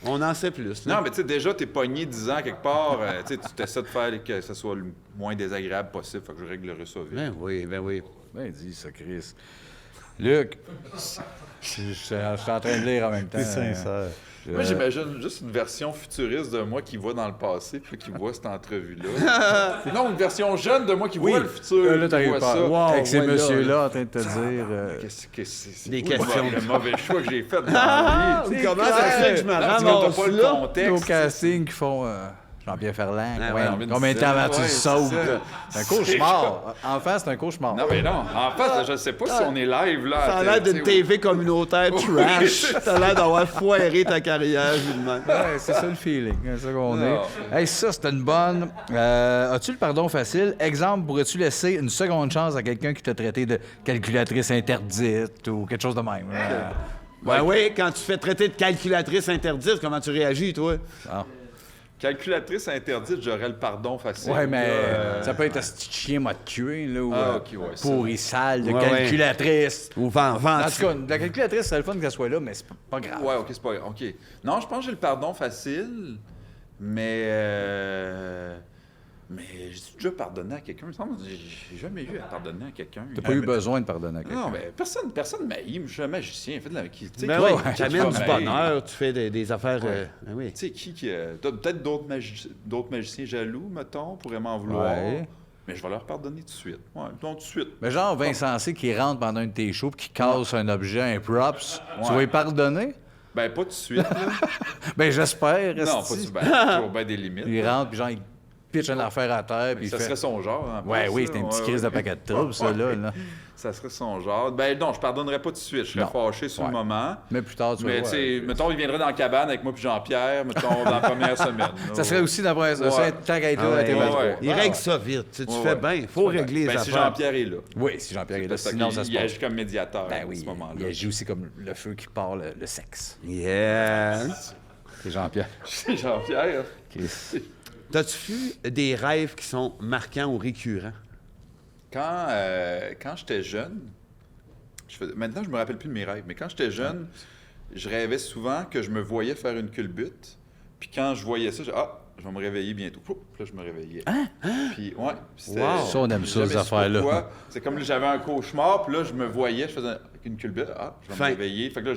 B: On en sait plus. là.
G: Non, mais tu sais, déjà, t'es pogné 10 ans quelque part. Tu sais, tu t'essaies de faire que ça soit le moins désagréable possible. Fait que je réglerai ça vite.
B: Ben oui, ben oui.
C: Ben, dis ça, Chris. Luc, je suis en train de lire en même temps.
D: T'es sincère.
G: Moi, j'imagine juste une version futuriste de moi qui voit dans le passé puis qui voit cette entrevue-là. Non, une version jeune de moi qui voit le futur.
C: Là,
G: qui
C: t'arrives
G: voit
C: pas.
G: ça.
B: Wow,
C: Avec ces
B: ouais, là,
C: messieurs-là en train de te dire...
G: Qu'est-ce que c'est?
B: Des
G: où
B: questions.
G: Le mauvais choix que j'ai fait dans la vie.
B: Comment ça se fait que je me
G: Non, parce qu'on t'a
B: ramasse
G: pas le
B: là?
C: Nos
G: contexte.
C: castings qui font... Jean-Pierre Ferland.
B: Ah,
C: Ouais,
B: ouais,
C: combien de temps avant tu
G: ouais,
C: le
G: c'est
C: sautes?
G: ça.
C: C'est un cauchemar. Enfant, c'est un cauchemar.
G: Non, mais non. En fait, je sais pas si on est live, là.
B: Ça a l'air d'une
G: t'sais,
B: TV communautaire trash.
G: c'est
B: T'as l'air d'avoir foiré ta carrière, évidemment.
C: Ouais, c'est ça le feeling. C'est ça qu'on
G: Non.
C: est. Hey, ça, c'est une bonne. As-tu le pardon facile? Exemple, pourrais-tu laisser une seconde chance à quelqu'un qui t'a traité de calculatrice interdite ou quelque chose de même?
B: Ben oui, quand tu te fais traiter de calculatrice interdite, comment tu réagis, toi?
G: Calculatrice interdite, j'aurais le pardon facile.
C: Ouais, mais
G: là,
C: ça peut être un petit chien m'a tué, là, ou
G: Ah, ok, ouais, ça.
C: pourri sale de
B: Ouais, ouais.
C: calculatrice.
B: Ou
C: En tout cas, la calculatrice, c'est le fun qu'elle soit là, mais c'est pas grave.
G: Ouais, OK, c'est pas... OK. Non, je pense que j'ai le pardon facile, mais... Mais j'ai déjà pardonné à quelqu'un. Il me semble que j'ai jamais eu à pardonner à quelqu'un.
C: T'as pas eu besoin de pardonner à quelqu'un.
G: Non, mais personne m'haït. Je suis un magicien. Fait de la... tu sais,
B: Ben
G: qui-
B: oui,
G: qui
B: tu amènes du
G: m'haït?
B: bonheur, tu fais des affaires...
G: Ouais.
B: ben oui.
G: Tu sais, t'as peut-être d'autres magiciens jaloux, mettons, pourraient m'en vouloir.
C: Ouais.
G: Mais je vais leur pardonner tout de suite. Ouais, donc tout de suite.
C: Mais genre Vincent C. qui rentre pendant un de tes shows pis qui casse un objet, un props, tu
G: Ouais.
C: vas lui pardonner?
G: Ben, pas tout de suite, là.
C: Ben j'espère,
G: Non, pas
C: esti.
G: tout de suite. Ben, toujours bien des limites.
C: Il rentre pis genre il pitch une affaire à terre pis il
G: Ça
C: fait...
G: serait son genre, en plus,
C: Ouais, oui,
G: ça.
C: c'est un petit
G: Ouais,
C: crise de
G: ouais.
C: paquet de troubles, ça, là.
G: Ça serait son genre. Ben non, je pardonnerais pas tout de suite. Je serais
C: Non.
G: fâché sur
C: Ouais.
G: le moment.
C: Mais plus tard, tu vas
G: Mais
C: voir.
G: tu sais, mettons, il viendrait dans la cabane avec moi puis Jean-Pierre, mettons, dans la première semaine.
C: Ça serait aussi dans la première...
G: Ouais.
C: Ça, tant qu'à être là,
B: Ah ouais,
C: t'es
B: ouais,
C: rendu
G: ouais.
C: pas.
B: Il règle ça vite. Tu
G: Ouais,
B: fais
G: ouais.
B: bien. Il faut régler les
G: Ben, si
B: affaires.
G: Jean-Pierre est là.
C: Oui, si Jean-Pierre est là,
G: Parce
C: sinon ça se
G: qu'il
C: passe.
G: agit comme médiateur
C: Ben
G: à
C: oui,
G: ce moment-là.
C: il agit aussi comme le feu qui part le sexe.
B: Yeah.
C: C'est Jean-Pierre.
G: C'est Jean-Pierre.
C: Chris.
B: T'as-tu vu des rêves qui sont marquants ou récurrents?
G: Quand j'étais jeune, maintenant je me rappelle plus de mes rêves, mais quand j'étais jeune, je rêvais souvent que je me voyais faire une culbute. Puis quand je voyais ça, je vais me réveiller bientôt. Puis là, je me réveillais. Puis ouais. C'était-
B: Wow.
C: Ça, on aime
G: j'ai
C: ça,
G: jamais
C: ces
G: su
C: affaires-là.
G: pourquoi. C'est comme j'avais un cauchemar, puis là, je me voyais, je faisais une culbute. Je vais
B: Fin.
G: me réveiller. Fait que là,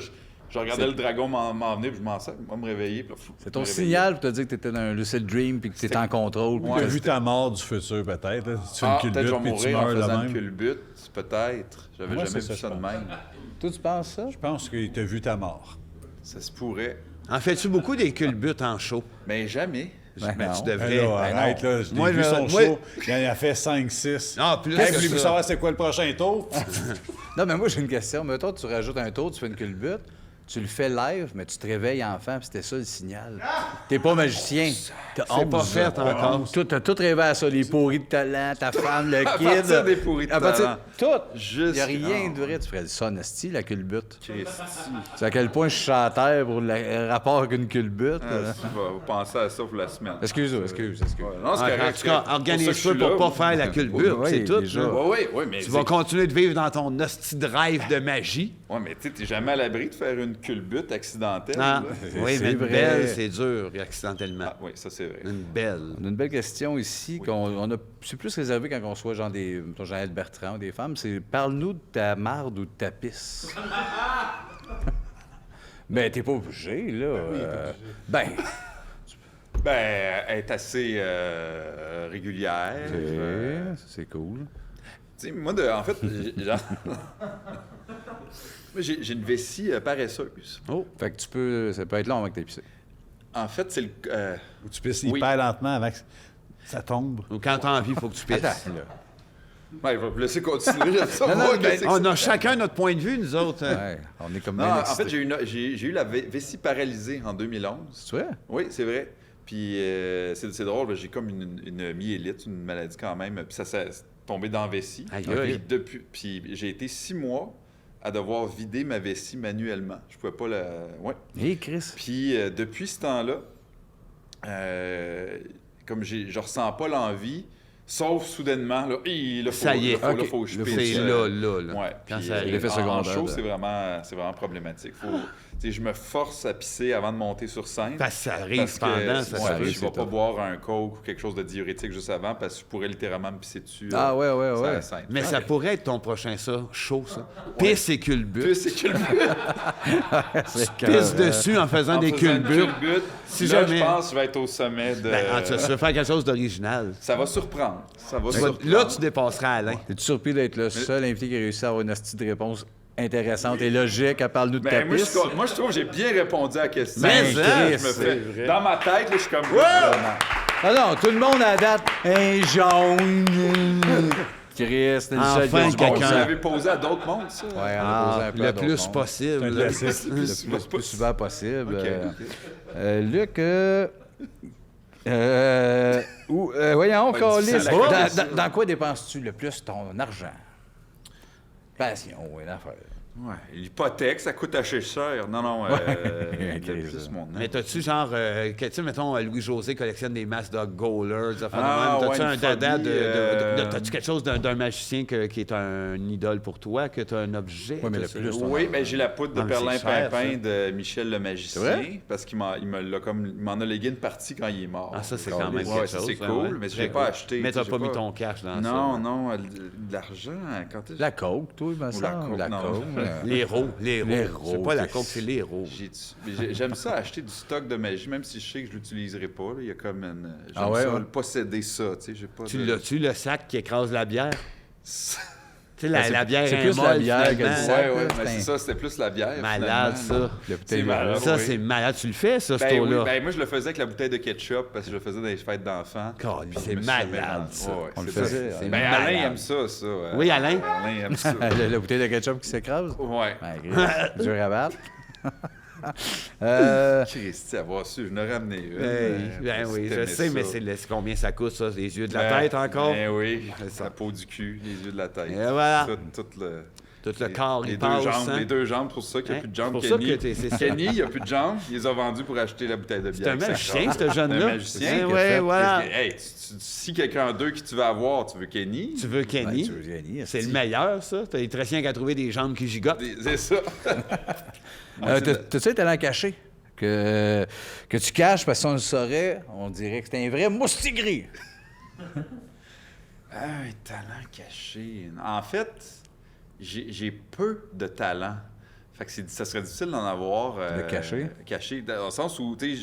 G: je regardais le dragon m'en venir, puis je m'en sers, moi me réveiller. Puis là,
C: C'est ton
G: je me réveillais.
C: signal pour te dire que t'étais dans un lucid dream puis que t'étais en contrôle. puis
D: Tu as
C: que
D: vu ta mort du futur, peut-être. Là. Tu fais
G: Ah,
D: une
G: peut-être que je
D: culbute
G: vais
D: puis tu
G: mourir en
D: meurs de
G: faisant une
D: même.
G: culbute, peut-être. J'avais
D: Ouais,
G: jamais
D: c'est ça,
G: vu ça
D: je
G: de
D: pense.
G: même.
C: Toi, tu penses ça?
D: Je pense qu'il t'a vu ta mort.
G: Ça se pourrait.
B: En fais-tu beaucoup des culbutes en show?
G: Mais jamais.
C: Ben
B: Mais
C: non.
B: tu
D: Ben
B: devrais.
D: là,
C: ben
D: arrête,
C: non.
D: là. Je l'ai
B: Moi,
D: vu son
B: moi-
D: show. Il en a fait 5-6.
B: Ah, plus
D: Hey,
B: que
D: voulez-vous
B: ça.
D: savoir c'est quoi le prochain tour?
C: Non, mais moi, j'ai une question. Mettons, tu rajoutes un tour, tu fais une culbute, tu le fais live, mais tu te réveilles enfant, puis c'était ça le signal. T'es pas magicien. T'as
B: C'est pas
C: 11
B: fait
C: ans.
B: encore.
C: Toi, t'as tout rêvé à ça, les pourris de talent, ta femme, le kid.
G: partir des pourris de
C: À partir-
G: talent.
C: Tout.
G: Juste-
C: Y a rien
G: Ah.
C: de vrai. Tu ferais ça en esti, la culbute.
G: Christy.
C: C'est à quel point je suis à terre pour le rapport avec une culbute. là.
G: Tu vas penser à ça pour la semaine.
C: Excuse-moi.
G: Ouais, non, c'est
B: Ouais,
G: correct.
B: en tout cas, organise-toi pour pas faire la culbute,
C: Oui,
B: c'est tout.
C: déjà.
B: là.
G: Oui, mais
B: Tu vas continuer de vivre dans ton hostie de rêve de magie.
G: Ouais, mais tu sais, t'es jamais à l'abri de faire une culbute accidentelle.
B: Ah,
G: là.
B: oui,
C: c'est
B: mais une
C: vrai.
B: belle, c'est dur, accidentellement.
G: Ah, oui, ça c'est vrai.
B: Une belle.
C: On a une belle question ici. On a, c'est plus réservé quand on soit genre des. mettons, Jeannette Bertrand ou des femmes. C'est parle-nous de ta marde ou de ta pisse. Ben, t'es pas obligé, là. Ben,
G: Ben, elle est assez régulière.
C: c'est cool.
G: Tu sais, moi, en fait, j'ai une vessie paresseuse.
C: Oh. Fait que tu peux. Ça peut être long avant que t'aies pissé.
G: En fait, c'est le.
D: Ou tu pisses
G: Oui.
D: hyper lentement avant que ça tombe.
B: Ou quand t'as envie, il faut que tu pisses.
C: Attends, là.
G: Ouais, je vais vous laisser continuer. J'aime ça.
C: Non, non,
G: voir
C: mais-
G: qu'est-ce que
B: On a
G: c'est.
B: chacun notre point de vue, nous autres. hein.
C: Ouais, on est comme
G: Non,
C: bien
G: en
C: excités.
G: fait, j'ai eu la vessie paralysée en 2011.
C: Tu vois?
G: Oui, c'est vrai. Puis c'est drôle, parce que j'ai comme une myélite, une maladie quand même. Puis ça s'est tombé dans la vessie.
B: Aïe,
G: Puis
B: aïe.
G: puis j'ai été 6 mois à devoir vider ma vessie manuellement. Je pouvais pas la... Ouais.
C: Hé, Chris.
G: Puis depuis ce temps-là, comme je ressens pas l'envie, sauf soudainement, là,
B: Ça y est.
G: faut que je
C: Là, faut
G: pisse.
B: C'est là.
G: Ouais,
B: Quand
G: puis,
B: ça arrive.
C: l'effet
G: en
C: secondaire,
G: show,
C: là.
G: c'est vraiment problématique. Tu sais, je me force à pisser avant de monter sur scène.
B: Parce que ça arrive
G: Parce que
B: pendant, ça
G: ouais,
B: se peut.
G: je vais pas boire un coke ou quelque chose de diurétique juste avant parce que je pourrais littéralement me pisser dessus.
C: Ah, ouais,
G: sur
C: ouais.
G: la scène.
B: Mais ça pourrait être ton prochain ça, chaud ça. Pisse et culbute.
G: Puis c'est que
C: C'est
B: Pisse dessus en faisant des culbutes. Si
G: là,
B: jamais-
G: je pense que je vais être au sommet de...
B: Ben, tu veux faire quelque chose d'original.
G: Ça va surprendre. Ça va
B: Tu vas-
G: surprendre.
B: Là, tu dépasseras Alain.
C: T'es-tu surpris d'être le seul invité qui a réussi à avoir une hostie de réponse intéressante et logique? Elle parle-nous de ta
G: Ben, moi,
C: pisse.
G: je trouve que j'ai bien répondu à la question.
B: Mais,
G: Je
B: hein,
G: me
B: c'est
G: fais-
B: vrai.
G: Dans ma tête, là, je suis comme...
C: Ah non, tout le monde à date, un jaune. Chris, c'est le
B: Enfin,
C: seul qui a du bon
B: quelqu'un.
G: Vous
C: sens.
G: l'avez posé à d'autres mondes, ça?
C: Ouais, on a posé un peu à
B: le
C: d'autres
B: plus
C: mondes.
B: possible.
D: Un
B: là.
D: classique.
C: Le plus souvent possible.
G: OK,
C: Luc, voyons, Carlis,
G: ça va.
C: dans quoi dépenses-tu le plus ton argent? Passion, oui, l'affaire.
G: Ouais, l'hypothèque, ça coûte assez cher. Non,
C: Ok,
G: le plus
C: ça.
G: mon nom.
B: Mais t'as-tu genre, tu sais, mettons, Louis-José collectionne des masques de goalers, des affaires
G: Ah,
B: de même. T'as-tu
G: ouais,
B: un
G: une
B: dada
G: phobie,
B: t'as-tu quelque chose d'un magicien qui est un idole pour toi, que t'as un objet?
C: Ouais, mais le
B: T'as-tu-
C: plus,
G: Oui, ben j'ai la poudre de
B: Ah, mais c'est
G: Perlimpinpin
B: cher,
G: de Michel le
C: C'est
G: magicien.
C: vrai?
G: Parce qu'il m'en a légué une partie quand il est mort.
B: Ah, ça, c'est quand même
G: Ouais,
B: quelque
G: ça,
B: chose.
G: c'est
B: ouais,
G: cool,
B: ouais.
G: mais je
B: Très
G: l'ai pas
B: cool.
G: acheté.
B: Mais
G: tu sais,
B: t'as pas
G: j'ai
B: mis ton cash dans ça.
G: Non, de l'argent, quand est-ce
C: La coke, toi, il me
G: la
C: semble.
G: coke,
C: La
G: non.
C: coke.
B: Les héros.
C: Les héros,
B: C'est pas la
C: t'es-
B: coke, c'est les héros.
G: J'aime ça acheter du stock de magie, même si je sais que je l'utiliserai pas. Là. Il y a comme une. J'aime
C: Ah ouais,
G: ça,
C: ouais.
G: posséder ça. Tu sais, j'ai pas
B: Tu
G: de-
B: l'as-tu, le sac qui écrase la bière? Tu sais, la bière
C: c'est
B: est
C: plus la
B: molle,
C: bière que le
B: finalement.
C: sac.
G: Ouais,
C: là,
G: mais
C: c'est
G: c'est ça, c'était plus la bière.
B: Malade,
G: finalement,
B: ça.
C: Le
G: C'est
C: bouteille
G: malade.
C: de-
B: Ça,
G: oui.
B: c'est malade. Tu le fais, ça, ce
G: Ben
B: tour-là?
G: oui, ben moi je le faisais avec la bouteille de ketchup parce que je le faisais dans les fêtes d'enfants.
B: God,
G: Puis
B: c'est
G: je me suis
B: malade,
G: jamais rendu-
B: ça.
G: Ouais,
C: On le
G: c'est
C: faisait,
G: ça.
C: c'est
G: Ben
B: malade.
G: Alain aime ça.
B: Oui, Alain?
G: Alain aime ça.
C: La bouteille de ketchup qui s'écrase?
G: Ouais.
C: Ben, dur à battre.
G: Christy, avoir su, je n'aurais ramené une.
B: Ben
G: parce
B: oui,
G: que
B: je
G: t'aimais
B: sais, mais
G: ça.
B: c'est combien ça coûte, ça? Les yeux de la
G: Ben,
B: tête encore?
G: Ben oui,
B: C'est ça.
G: la peau du cul, les yeux de la tête.
B: Et voilà.
G: Tout le...
B: Tout le corps,
G: les
B: il
G: deux
B: passe,
G: jambes,
B: hein?
G: les deux jambes, pour ça qu'il n'y a
B: Hein?
G: plus de jambes.
B: C'est pour ça
G: Kenny,
B: que c'est ça.
G: Kenny, il n'y a plus de jambes, il les a vendues pour acheter la bouteille de bière.
B: C'est un
G: avec sa
B: magicien,
G: crosse.
B: ce jeune-là.
G: C'est un magicien.
B: Ouais,
G: qui a
B: ouais,
G: fait-
B: voilà.
G: Hey, si quelqu'un d'eux qui tu veux avoir, tu veux Kenny?
B: Tu veux Kenny?
C: tu veux Kenny,
B: C'est le
C: esti.
B: meilleur, ça. T'as très rien qu'à trouver des jambes qui gigotent.
G: C'est ça.
C: T'as-tu un talent caché? Que tu caches parce que si on le saurait, on dirait que c'est un vrai moustigris.
G: Un talent caché. En fait, j'ai peu de talent. Fait que ça serait difficile d'en avoir.
C: De caché?
G: Caché, dans le sens où, tu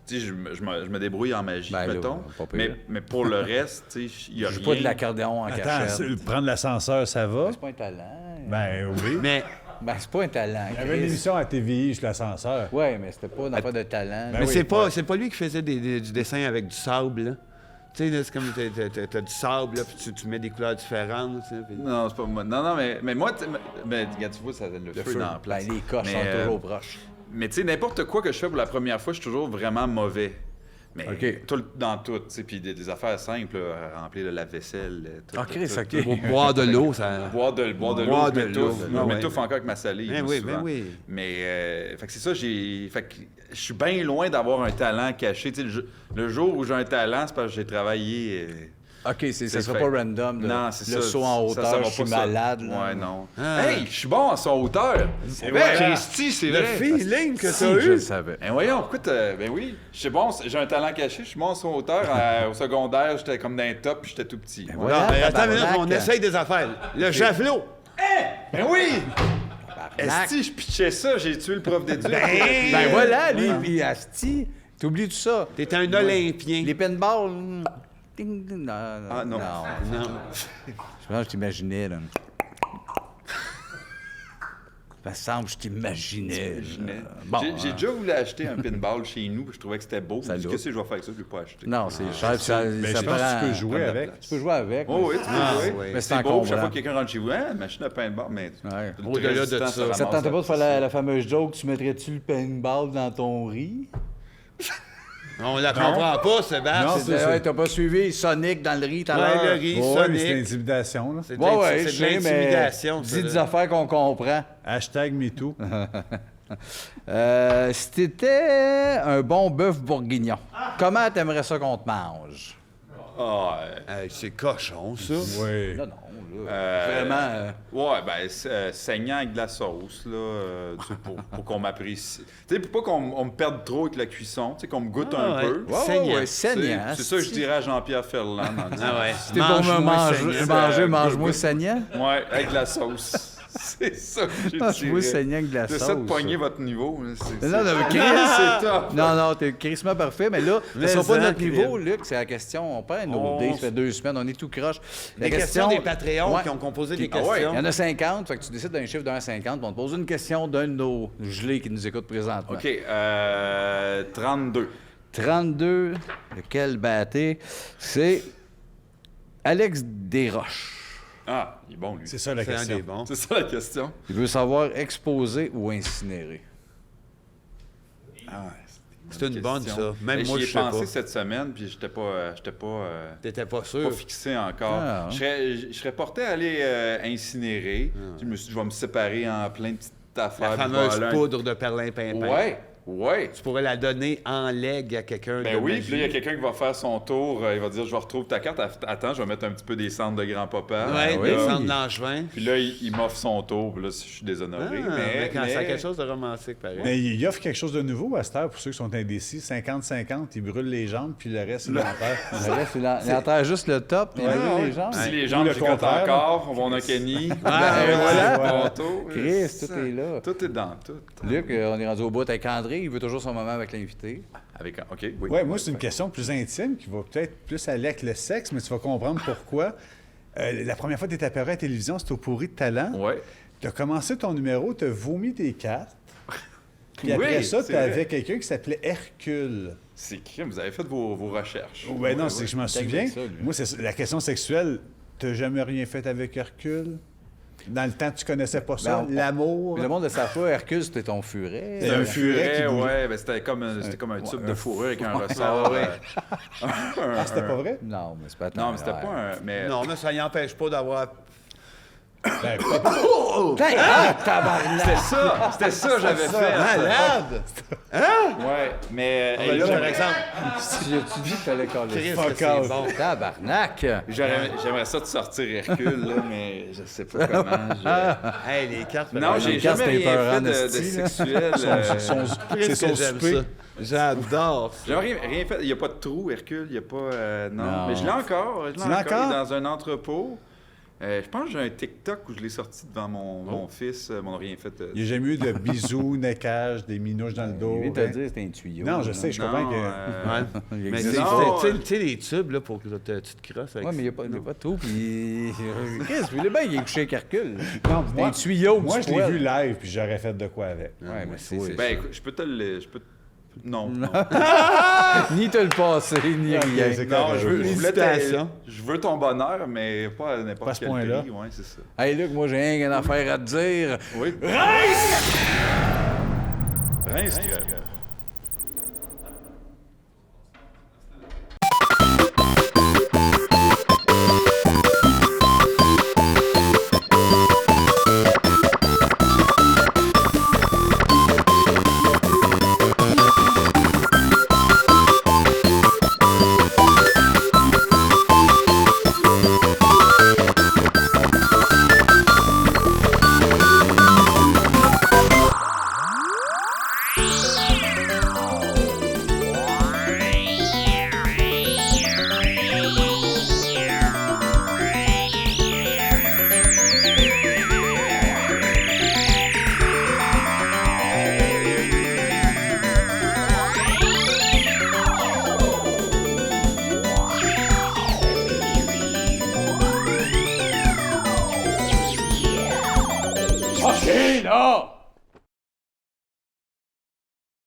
G: sais, je me débrouille en magie,
C: Ben là,
G: mettons.
C: pas pire.
G: Mais pour le reste, tu sais, il y a
C: Je
G: rien.
C: joue pas de l'accordéon en
D: Attends,
C: cachette.
D: prendre l'ascenseur, ça va?
C: C'est pas un talent.
D: Ben oui.
B: Mais
C: Ben, c'est pas un talent.
D: Il y avait une émission à TVI sur l'ascenseur.
C: Ouais, mais c'était pas pas de talent.
D: Ben
B: mais
D: oui,
B: c'est pas lui qui faisait du dessin avec du sable, là. Tu sais, là, c'est comme t'as du sable, là, puis tu mets des couleurs différentes, tu sais, puis-
G: Non, c'est pas moi. Non, mais moi, mais regarde, tu vois, ça donne le feu dans la place.
C: Ben, les coches
G: Mais,
C: sont toujours proches.
G: Mais tu sais, n'importe quoi que je fais pour la première fois, je suis toujours vraiment mauvais. Mais
C: OK.
G: dans tout, tu sais, puis des affaires simples, là, remplir le lave-vaisselle. tout,
C: Ah,
G: tout,
C: Chris,
G: tout,
C: OK.
B: Pour boire de l'eau, ça...
G: Boire de l'eau,
B: Boire de
G: je m'étouffe.
B: l'eau.
G: Je
B: Ah ouais.
G: m'étouffe encore avec ma salive.
B: Ben
G: moi,
B: oui,
G: souvent.
B: ben oui.
G: Mais, fait que c'est ça, fait que je suis bien loin d'avoir un talent caché. Tu sais, le jour où j'ai un talent, c'est parce que j'ai travaillé.
C: OK, ça
G: c'est
C: serait
G: fait.
C: pas random. Là.
G: Non, c'est ça.
C: Le saut en
G: ça
C: hauteur,
G: va
C: je suis
G: pas ça.
C: malade. là.
G: Ouais, non.
B: Ah.
G: Hey, je suis bon en son hauteur. C'est
B: vrai.
G: Christy, c'est vrai.
B: feeling que
C: Si, je le savais.
G: Ben voyons, pourquoi ben oui, je suis bon, j'ai un talent caché, je suis bon en son hauteur. Au secondaire, j'étais comme dans les top, puis j'étais tout petit.
C: Ben
B: Non,
C: voilà,
B: mais attends une minute,
C: tabarnak.
B: on essaye des affaires. Le javelot!
G: Ben oui!
C: Tabarnak.
G: Esti, je pitchais ça, j'ai tué le prof d'éduc.
C: Ben voilà, lui, puis Asti, t'oublies tout ça.
B: T'es un Olympien.
C: Les pinballs. Ding, ding, non,
G: Ah, non.
B: Non.
C: Je pense que je t'imaginais, là. Ça me semble que je t'imaginais. Bon,
G: J'ai déjà voulu acheter un pinball chez nous, puis je trouvais que c'était beau.
C: Ça
G: Je me dis,
C: look.
G: qu'est-ce que je vais faire avec ça? Je ne l'ai pas acheté.
C: Non, c'est cher. Ça
D: Mais je pense
C: prend...
D: que tu peux jouer
G: prendre la
D: avec.
G: place.
C: Tu peux jouer avec.
G: Oh oui, tu peux jouer.
B: oui.
C: Mais c'est
G: C'est beau,
C: encombrant.
G: chaque fois que quelqu'un rentre chez vous, hein, machine à pinball, mais
C: Ouais.
G: le
B: Au-delà
G: reste
B: de
G: du temps,
B: ça.
G: ramasse
C: Ça te tentait pas de faire
G: poussière.
C: la fameuse joke, tu mettrais-tu le pinball dans ton riz?
B: On la comprend pas, Sébastien.
D: Non,
B: C'est-
D: c'est-
C: Ouais, t'as pas suivi Sonic dans le riz tout à
B: Ouais,
C: l'heure?
B: le riz,
D: Ouais, mais c'est
B: Sonic.
D: l'intimidation, là.
B: C'est de
C: Ouais,
B: l'inti-
C: ouais,
B: c'est
C: je
B: de
C: sais, mais
B: l'intimidation, ça,
C: dis des
B: là.
C: affaires qu'on comprend.
D: Hashtag MeToo.
C: Si t'étais un bon bœuf bourguignon, comment t'aimerais ça qu'on te mange?
G: Ah,
B: C'est cochon, ça.
D: Oui.
C: Non, là, vraiment...
G: ouais, ben, saignant avec de la sauce, là, tu sais, pour qu'on m'apprécie. Tu sais, pour pas qu'on me perde trop avec la cuisson, tu sais, qu'on me goûte
B: Ah,
G: un
B: ouais.
G: peu.
C: Ouais,
B: Saignant.
G: C'est ça que je dirais à Jean-Pierre Ferland.
B: Ah ouais.
C: Si t'es pour me manger, mange-moi
G: goûte.
C: saignant.
G: Ouais, avec de la sauce. C'est ça que je dirais.
C: Mange-moi saignant avec de la sauce.
G: J'essaie de pogner votre niveau. Là,
C: Non, non, Chris,
G: c'est top.
C: Non, t'es crissement parfait, mais là,
B: Mais
C: ça sera pas
B: ça,
C: notre
B: Chris.
C: niveau, Luc, c'est la question. On perd nos dés, ça fait 2 semaines, on est tout croche. La
B: Des questions des
C: question-
B: Patreons
C: Ouais.
B: qui ont composé des
C: Ah ouais,
B: questions.
C: il y en a 50, fait que tu décides d'un chiffre d'un 50, puis on te pose une question d'un de nos gelés qui nous écoutent présentement.
G: OK, 32.
C: 32, lequel batté? C'est Alex Desroches.
G: Ah, il est bon, lui.
D: C'est ça la
B: C'est un
D: question.
B: des bons.
G: C'est ça la question.
C: Il veut savoir exposer ou incinérer.
G: Ah,
B: C'est une bonne,
G: question.
B: ça. Même
G: Ben,
B: moi,
G: j'y ai
B: je sais
G: pensé
B: pas.
G: cette semaine, puis j'étais pas
B: T'étais pas
G: pas
B: sûr?
G: fixé encore.
C: Ah,
G: Je serais porté à aller incinérer. Je me suis dit, je vais me séparer en plein de petites affaires.
B: La
G: puis
B: fameuse
G: voilà.
B: poudre de perlimpinpin.
G: Ouais.
B: Tu pourrais la donner en legs à quelqu'un
G: Ben
B: de
G: oui,
B: magie.
G: puis là, il y a quelqu'un qui va faire son tour. Il va dire, je retrouve ta carte. Attends, je vais mettre un petit peu des cendres de grand-papa.
B: Ouais,
C: oui.
B: des cendres d'Angevin.
G: Puis là, il m'offre son tour. Puis là, je suis déshonoré.
B: Mais quand ça a quelque chose de romantique, pareil.
D: Mais il offre quelque chose de nouveau à cette heure pour ceux qui sont indécis. 50-50, ils brûlent les jambes, puis le reste, il l'enterre.
C: Le reste, il enterre juste le top, puis il brûle les jambes.
G: Si les
D: Ou
G: jambes
D: le
G: j'écoute
D: contraire.
G: encore, on va en Kenny.
C: voilà.
G: Bon tour.
C: Chris, tout est là.
G: Tout est dans tout.
C: Luc, on est rendu au bout avec André. Il veut toujours son moment avec l'invité.
G: OK, oui.
D: Oui, moi, c'est une question plus intime qui va peut-être plus aller avec le sexe, mais tu vas comprendre pourquoi. La première fois que tu es apparu à la télévision, c'était au Pourri de talent.
G: Ouais.
D: Tu as commencé ton numéro, tu as vomi tes cartes. Puis
G: Oui,
D: après ça,
G: c'est
D: tu avais
G: vrai.
D: quelqu'un qui s'appelait Hercule.
G: C'est qui? Vous avez fait vos recherches.
D: Ouais, non, c'est que je m'en souviens.
C: ça, lui.
D: Moi, c'est la question sexuelle. Tu n'as jamais rien fait avec Hercule? Dans le temps, tu connaissais pas ça?
C: Ben,
D: L'amour?
C: Le monde ne savait pas, Hercule, c'était ton furet.
D: C'était un furet qui bougeait.
G: ouais. Ben, c'était comme un tube de fourrure avec un ressort.
D: Ah, c'était pas vrai?
C: Non, mais c'est pas
G: Non, mais c'était pas un... Mais...
B: Non, mais ça n'y empêche pas d'avoir...
D: Ben,
G: C'était ça que j'avais fait.
B: Malade!
G: Ouais, mais...
B: Ben là, par exemple,
C: Tu dis qu'il fallait coller.
B: Chris,
D: Fuck
B: c'est
D: off.
B: bon.
C: Tabarnak!
G: J'aimerais ça de sortir Hercule, là, mais je sais pas comment.
B: Hey, les cartes...
G: Non, j'ai
C: Les cartes,
G: jamais
C: c'était
G: rien
C: épeurant,
G: fait de
C: esti, là.
G: sexuel.
D: c'est son
B: j'aime
D: souper.
B: ça. J'adore ça.
G: J'ai rien fait. Il n'y a pas de trou, Hercule. Il n'y a pas... non.
C: Non.
G: Mais je l'ai encore.
D: Tu l'as
G: Il est
D: encore?
G: dans un entrepôt. Je pense que j'ai un TikTok où je l'ai sorti devant mon fils. Mais on n'a rien fait.
D: Il n'y a jamais eu de bisous, neckage, des minouches dans le dos.
C: Il vient te
D: hein?
C: dire c'était un tuyau.
D: Non, je sais, je comprends que...
B: Ouais.
C: Il
B: Mais
C: existe.
B: c'est-
G: Non,
B: tu sais, les tubes, là, pour que tu te crosses avec
C: Ouais, mais il n'y a pas de tout. Puis. Qu'est-ce que bien, il est couché avec Hercule.
D: Non,
C: C'est un tuyau
D: moi,
C: du
D: je l'ai
C: poil.
D: vu live, puis j'aurais fait de quoi avec.
C: Ouais, mais c'est.
G: Ben, écoute, je peux te le... Non.
C: Ni te le passer, ni
D: Ok,
C: rien.
D: c'est
G: Non,
D: correct.
G: je veux ton bonheur, mais pas à
D: Pas à
G: n'importe
D: ce
G: quel
D: point-là.
G: prix. Ouais, c'est ça.
C: Hey, Luc, moi, j'ai rien qu'une affaire à te dire.
G: Oui. Rince crève.
C: là!